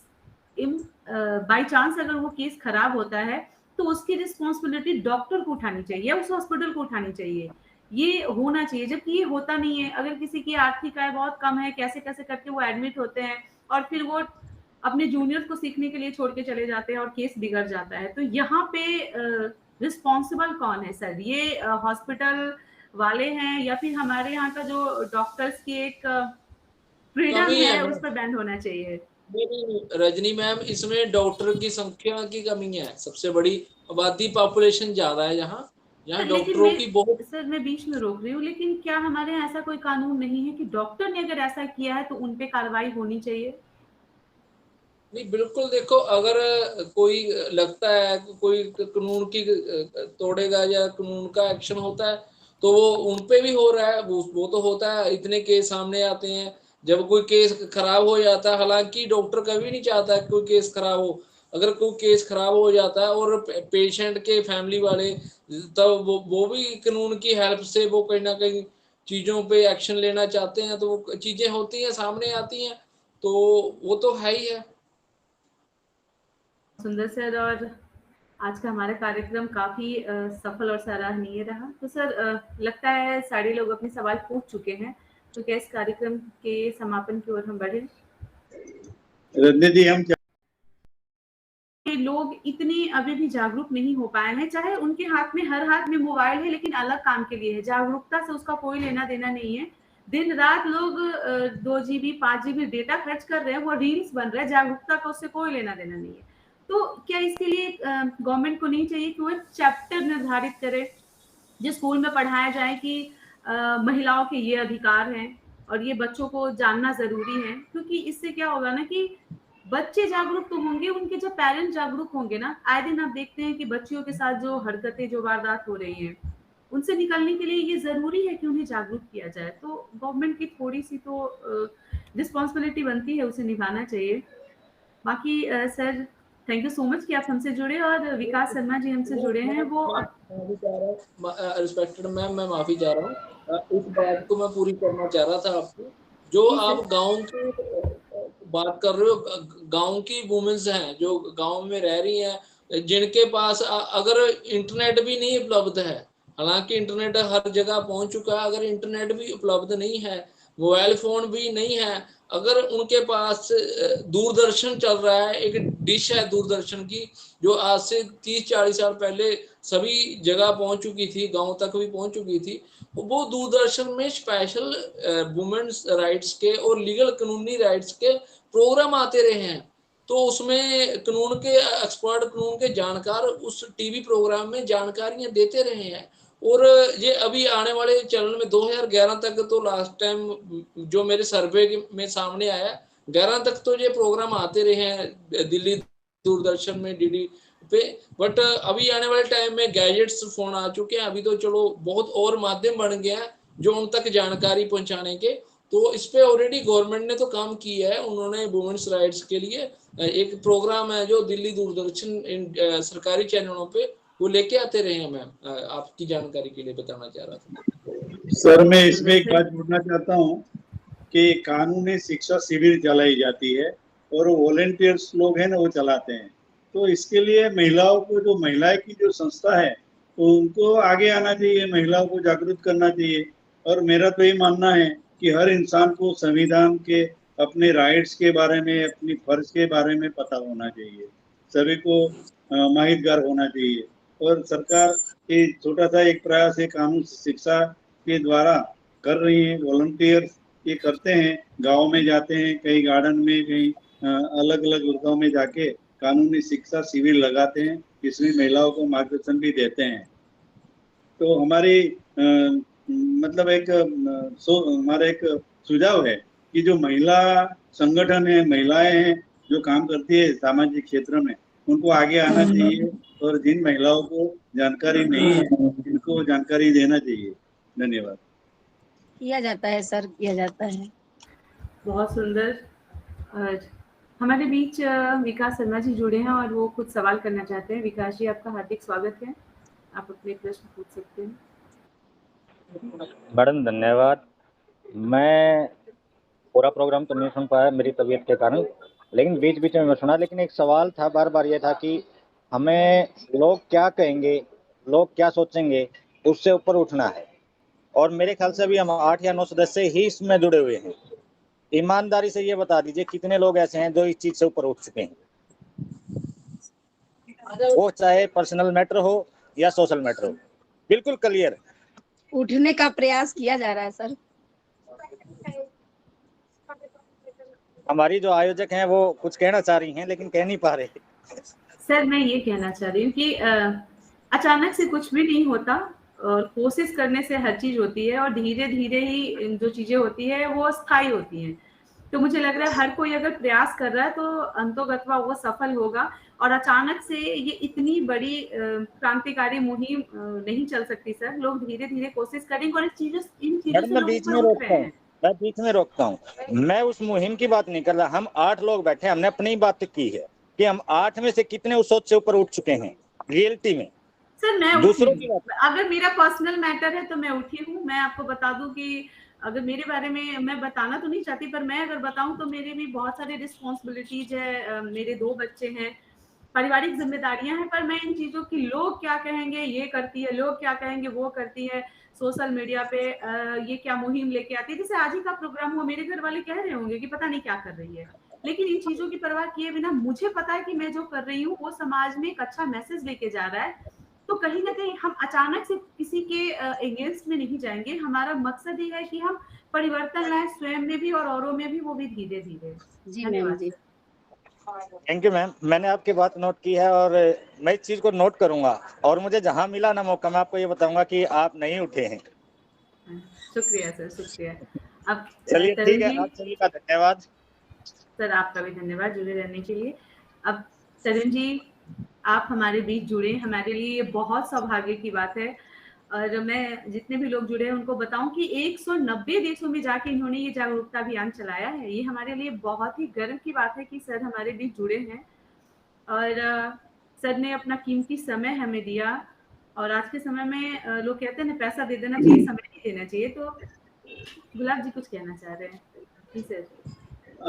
बाय चांस अगर वो केस खराब होता है तो उसकी रिस्पॉन्सिबिलिटी डॉक्टर को उठानी चाहिए या उस हॉस्पिटल को उठानी चाहिए, ये होना चाहिए। जबकि ये होता नहीं है। अगर किसी की आर्थिक आय बहुत कम है, कैसे कैसे करके वो एडमिट होते हैं और फिर वो अपने जूनियर्स को सीखने के लिए छोड़ के चले जाते हैं और केस बिगड़ जाता है। तो यहाँ पे रिस्पॉन्सिबल कौन है सर? ये हॉस्पिटल वाले हैं या फिर हमारे यहाँ का जो डॉक्टर्स की एक फ्रीडम है उस पर बैंड होना चाहिए? रजनी मैम, इसमें डॉक्टर की संख्या की कमी है, सबसे बड़ी आबादी पॉपुलेशन ज्यादा है यहाँ डॉक्टरों की बहुत। सर मैं बीच में रोक रही हूँ, लेकिन क्या हमारे यहाँ ऐसा कोई कानून नहीं है कि डॉक्टर ने अगर ऐसा किया है तो उन पे कार्रवाई होनी चाहिए? नहीं, बिल्कुल। देखो, अगर कोई लगता है कोई कानून की तोड़ेगा या कानून का एक्शन होता है तो वो उन पे भी हो रहा है, वो तो होता है। इतने केस सामने आते हैं जब कोई केस खराब हो जाता है, हालांकि डॉक्टर कभी नहीं चाहता कोई केस खराब हो। अगर कोई केस खराब हो जाता है और पेशेंट के फैमिली वाले, तब वो भी कानून की हेल्प से वो कहीं ना कहीं चीज़ों पे एक्शन लेना चाहते हैं, तो वो चीज़ें होती हैं, सामने आती हैं, तो वो तो है ही है। सुंदर सर, और आज का हमारा कार्यक्रम काफी सफल और सराहनीय रहा। तो सर लगता है सारे लोग अपने सवाल पूछ चुके हैं, तो क्या इस कार्यक्रम के समापन की ओर हम बढ़े? रजनी जी, हम लोग इतने अभी भी जागरूक नहीं हो पाए हैं, चाहे उनके हाथ में हर हाथ में मोबाइल है लेकिन अलग काम के लिए है, जागरूकता से उसका कोई लेना देना नहीं है। दिन रात लोग 2 GB 5 GB डेटा खर्च कर रहे हैं, वो रील्स बन रहे हैं, जागरूकता का उससे कोई लेना देना नहीं है। तो क्या इसके लिए गवर्नमेंट को नहीं चाहिए कि वो चैप्टर निर्धारित करे जो स्कूल में पढ़ाया जाए कि महिलाओं के ये अधिकार हैं और ये बच्चों को जानना जरूरी है? क्योंकि इससे क्या होगा ना कि बच्चे जागरूक तो होंगे, उनके जब पेरेंट्स जागरूक होंगे ना, आए दिन आप देखते हैं कि बच्चियों के साथ जो हरकतें, जो वारदात हो रही हैं, उनसे निकलने के लिए ये जरूरी है कि उन्हें जागरूक किया जाए। तो गवर्नमेंट की थोड़ी सी तो रिस्पॉन्सिबिलिटी बनती है, उसे निभाना चाहिए। बाकी sir thank you so much कि आप हमसे जुड़े, और विकास शर्मा जी हमसे जुड़े हैं। वो रिस्पेक्टेड मैम, मैं माफी चाह रहा हूँ, इस बात को मैं पूरी करना चाह रहा था आपको, जो आप गांव की बात कर रहे हो, गांव की वुमेन्स हैं जो गांव में रह रही हैं, जिनके पास अगर इंटरनेट भी नहीं उपलब्ध है, हालांकि इंटरनेट हर जगह पहुंच चुका है, अगर इंटरनेट भी उपलब्ध नहीं है, मोबाइल फोन भी नहीं है, अगर उनके पास दूरदर्शन चल रहा है, एक डिश है दूरदर्शन की जो आज से 30-40 साल पहले सभी जगह पहुंच चुकी थी, गांव तक भी पहुंच चुकी थी, वो दूरदर्शन में स्पेशल वुमेन्स राइट्स के और लीगल कानूनी राइट्स के प्रोग्राम आते रहे हैं। तो उसमें कानून के एक्सपर्ट, कानून के जानकार उस टीवी प्रोग्राम में जानकारियां देते रहे हैं। और ये अभी आने वाले चरण में 2011 तक तो लास्ट टाइम जो मेरे सर्वे में सामने आया, 11 तक तो ये प्रोग्राम आते रहे हैं दिल्ली दूरदर्शन में, डीडी पे। बट अभी आने वाले टाइम में गैजेट्स फोन आ चुके हैं, अभी तो चलो बहुत और माध्यम बन गया है जो उन तक जानकारी पहुंचाने के। तो इस पे ऑलरेडी गवर्नमेंट ने तो काम किया है, उन्होंने वुमेन्स राइट्स के लिए एक प्रोग्राम है जो दिल्ली दूरदर्शन सरकारी चैनलों पे वो लेके आते रहे हैं। मैम आपकी जानकारी के लिए बताना चाह रहा था। सर मैं इसमें एक बात बोलना चाहता हूँ कि कानूनी शिक्षा शिविर चलाई जाती है और वॉलेंटियर्स लोग हैं ना वो चलाते हैं। तो इसके लिए महिलाओं को, जो महिलाएं की जो संस्था है, तो उनको आगे आना चाहिए, महिलाओं को जागरूक करना चाहिए। और मेरा तो ये मानना है कि हर इंसान को संविधान के अपने राइट्स के बारे में, अपनी फर्ज के बारे में पता होना चाहिए, सभी को माहितगार होना चाहिए। और सरकार ये छोटा सा एक प्रयास है कानून शिक्षा के द्वारा कर रही है, वॉलंटियर्स ये करते हैं, गांव में जाते हैं, कई गार्डन में, कई अलग अलग जगहों में जाके कानूनी शिक्षा शिविर लगाते हैं, इसमें महिलाओं को मार्गदर्शन भी देते हैं। तो हमारी मतलब एक हमारा एक सुझाव है कि जो महिला संगठन है, महिलाएं हैं जो काम करती है सामाजिक क्षेत्र में, उनको आगे आना चाहिए और जिन महिलाओं को जानकारी नहीं है इनको जानकारी देना चाहिए। धन्यवाद। किया जाता है सर, किया जाता है। बहुत सुंदर। और हमारे बीच विकास शर्मा जी जुड़े हैं और वो कुछ सवाल करना चाहते हैं। विकास जी, आपका हार्दिक स्वागत है, आप अपने प्रश्न पूछ सकते हैं। मैडम धन्यवाद। मैं पूरा प्रोग्राम तो नहीं सुन पाया मेरी तबीयत के कारण, लेकिन बीच बीच में मैं सुना। लेकिन एक सवाल था, बार बार ये था कि हमें लोग क्या कहेंगे, लोग क्या सोचेंगे, उससे ऊपर उठना है। और मेरे ख्याल से अभी हम 8 या 9 सदस्य ही इसमें जुड़े हुए हैं। ईमानदारी से ये बता दीजिए कितने लोग ऐसे हैं जो इस चीज से ऊपर उठ चुके हैं, वो चाहे पर्सनल मैटर हो या सोशल मैटर हो, बिल्कुल क्लियर। उठने का प्रयास किया जा रहा है सर। हमारी जो आयोजक हैं वो कुछ कहना चाह रही हैं लेकिन कह नहीं पा रहे। सर मैं ये कहना चाह रही हूँ कि अचानक से कुछ भी नहीं होता और कोशिश करने से हर चीज होती है और धीरे धीरे ही जो चीजें होती है वो स्थायी होती हैं। तो मुझे लग रहा है हर कोई अगर प्रयास कर रहा है तो अंतोगत्वा वो सफल होगा। और अचानक से ये इतनी बड़ी क्रांतिकारी मुहिम नहीं चल सकती सर। लोग धीरे धीरे कोशिश करेंगे और इन चीजों से मैं बीच में रोकता हूँ, मैं उस मुहिम की बात नहीं कर रहा। हम 8 लोग बैठे, हमने अपनी बात की है कि हम 8 में से कितने उस सोच से ऊपर उठ चुके हैं रियलिटी में। सर मैं दूसरों की बात, अगर मेरा पर्सनल मैटर है तो मैं उठी हूँ। मैं आपको बता दूं कि अगर मेरे बारे में मैं बताना तो नहीं चाहती, पर मैं अगर बताऊं तो मेरे भी बहुत सारे रिस्पॉन्सिबिलिटीज है। मेरे 2 बच्चे हैं, पारिवारिक जिम्मेदारियां हैं, पर मैं इन चीजों की लोग क्या कहेंगे ये करती है, लोग क्या कहेंगे वो करती है, सोशल मीडिया पे ये क्या मुहिम लेके आती है। जैसे आज ही का प्रोग्राम हुआ, मेरे घर वाले कह रहे होंगे कि पता नहीं क्या कर रही है, लेकिन इन चीजों की परवाह किए बिना मुझे पता है कि मैं जो कर रही हूँ वो समाज में एक अच्छा मैसेज लेके जा रहा है। तो कहीं ना कहीं हम अचानक से किसी के अगेंस्ट में नहीं जाएंगे। हमारा मकसद ये है कि हम परिवर्तन लाए स्वयं में भी और औरों में भी, वो भी धीरे धीरे। जी मैम जी, थैंक यू मैम। मैंने आपकी बात नोट की है और मैं इस चीज को नोट करूंगा और मुझे जहां मिला ना मौका, मैं आपको ये बताऊंगा कि आप नहीं उठे हैं। शुक्रिया सर, शुक्रिया। अब चलिए ठीक है, आप सभी का धन्यवाद। सर आपका भी धन्यवाद जुड़े रहने के लिए। अब तरुण जी आप हमारे बीच जुड़े, हमारे लिए ये बहुत सौभाग्य की बात है। और मैं जितने भी लोग जुड़े हैं उनको बताऊं कि 190 देशों में जाके इन्होंने ये जागरूकता अभियान चलाया है। ये हमारे लिए बहुत ही गर्व की बात है कि सर हमारे बीच जुड़े हैं और सर ने अपना कीमती समय हमें दिया। और आज के समय में लोग कहते हैं ना पैसा दे देना चाहिए, समय नहीं देना चाहिए। तो गुलाब जी कुछ कहना चाह रहे हैं? जी सर।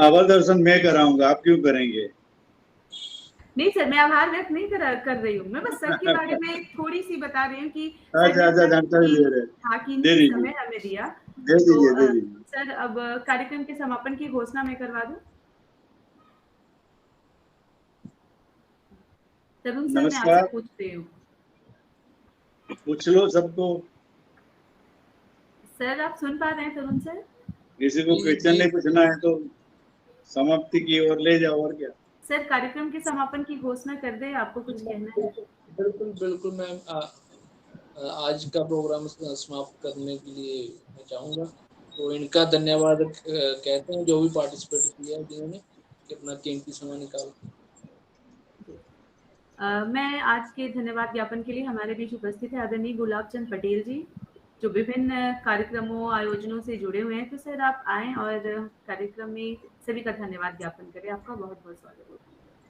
आभार दर्शन मैं कराऊंगा, आप क्यों करेंगे? नहीं सर, मैं आभार व्यक्त नहीं कर रही हूँ, मैं बस सर के बारे में थोड़ी सी बता रही हूँ कि अच्छा जानकारी दे रहे हाँ दे कीमती दीजिए, समय हमें दिया। दे दीजिए, दे दीजिए। सर अब कार्यक्रम के समापन की घोषणा मैं करवा दूं। तरुण सर, मैं आपसे पूछ रही हूँ। पूछ लो सबको। सर आप सुन पा रहे हैं तरुण सर? किसी को क्वेश्चन नहीं पूछना है तो समाप्ति की ओर ले जाओ, और क्या। सर कार्यक्रम के समापन की घोषणा कर दे, आपको कुछ कहना है? बिल्कुल बिल्कुल मैम, आज का प्रोग्राम समाप्त करने के लिए मैं चाहूँगा तो इनका धन्यवाद कहते हैं जो भी पार्टिसिपेट किया जिन्होंने अपना कीमती समय निकाला। मैं आज के धन्यवाद ज्ञापन के लिए हमारे बीच उपस्थित है आदरणीय गुलाब चंद पटेल जी, जो विभिन्न कार्यक्रमों आयोजनों से जुड़े हुए हैं। तो सर आप आए और कार्यक्रम में सभी का धन्यवाद ज्ञापन करें। आपका बहुत बहुत स्वागत।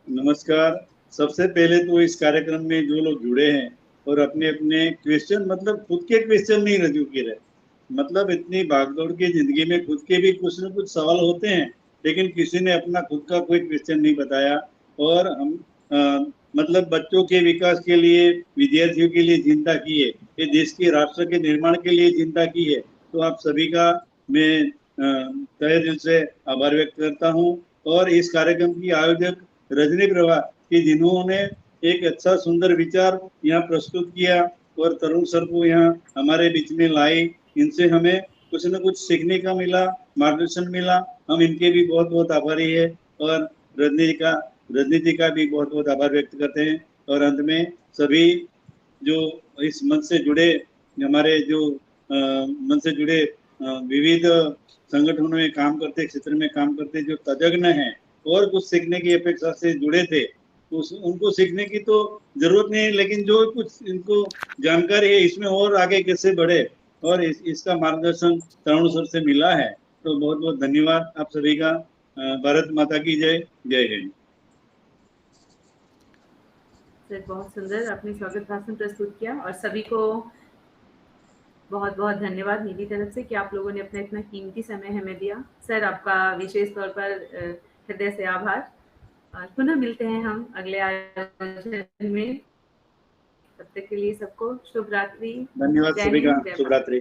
नमस्कार। सबसे पहले तो इस कार्यक्रम में जो लोग जुड़े हैं और अपने अपने क्वेश्चन, मतलब खुद के क्वेश्चन नहीं रजू किए रहे, मतलब इतनी भागदौड़ की जिंदगी में खुद के भी कुछ न कुछ सवाल होते हैं, लेकिन किसी ने अपना खुद का कोई क्वेश्चन नहीं बताया। और हम मतलब बच्चों के विकास के लिए, विद्यार्थियों के लिए चिंता की है, ये देश के राष्ट्र के निर्माण के लिए चिंता की है। तो आप सभी का मैं तहे दिल से आभार व्यक्त करता हूँ। और इस कार्यक्रम की आयोजक रजनी प्रभा की, जिन्होंने एक अच्छा सुंदर विचार यहाँ प्रस्तुत किया और तरुण सर को यहाँ हमारे बीच में लाई, इनसे हमें कुछ न कुछ सीखने का मिला, मार्गदर्शन मिला। हम इनके भी बहुत बहुत आभारी है और रजनी जी का भी बहुत बहुत आभार व्यक्त करते हैं। और अंत में सभी जो इस मंच से जुड़े, हमारे जो मंच से जुड़े विविध संगठनों में काम करते, क्षेत्र में काम करते जो तज्ञ हैं और कुछ सीखने की अपेक्षा से जुड़े थे, तो उनको सीखने की तो जरूरत नहीं है, लेकिन जो कुछ इनको जानकारी है इसमें और आगे कैसे बढ़े, और इसका मार्गदर्शन तरुण सर से मिला है। तो बहुत बहुत धन्यवाद आप सभी का। भारत माता की जय। जय हिंद। सर बहुत सुंदर आपने स्वागत भाषण प्रस्तुत किया और सभी को बहुत बहुत धन्यवाद मेरी तरफ से कि आप लोगों ने अपना इतना कीमती समय हमें दिया। सर आपका विशेष तौर पर हृदय से आभार। और पुनः मिलते हैं हम अगले आयोजन में। तब तक के लिए सबको शुभ रात्रि। धन्यवाद सभी का। शुभ रात्रि।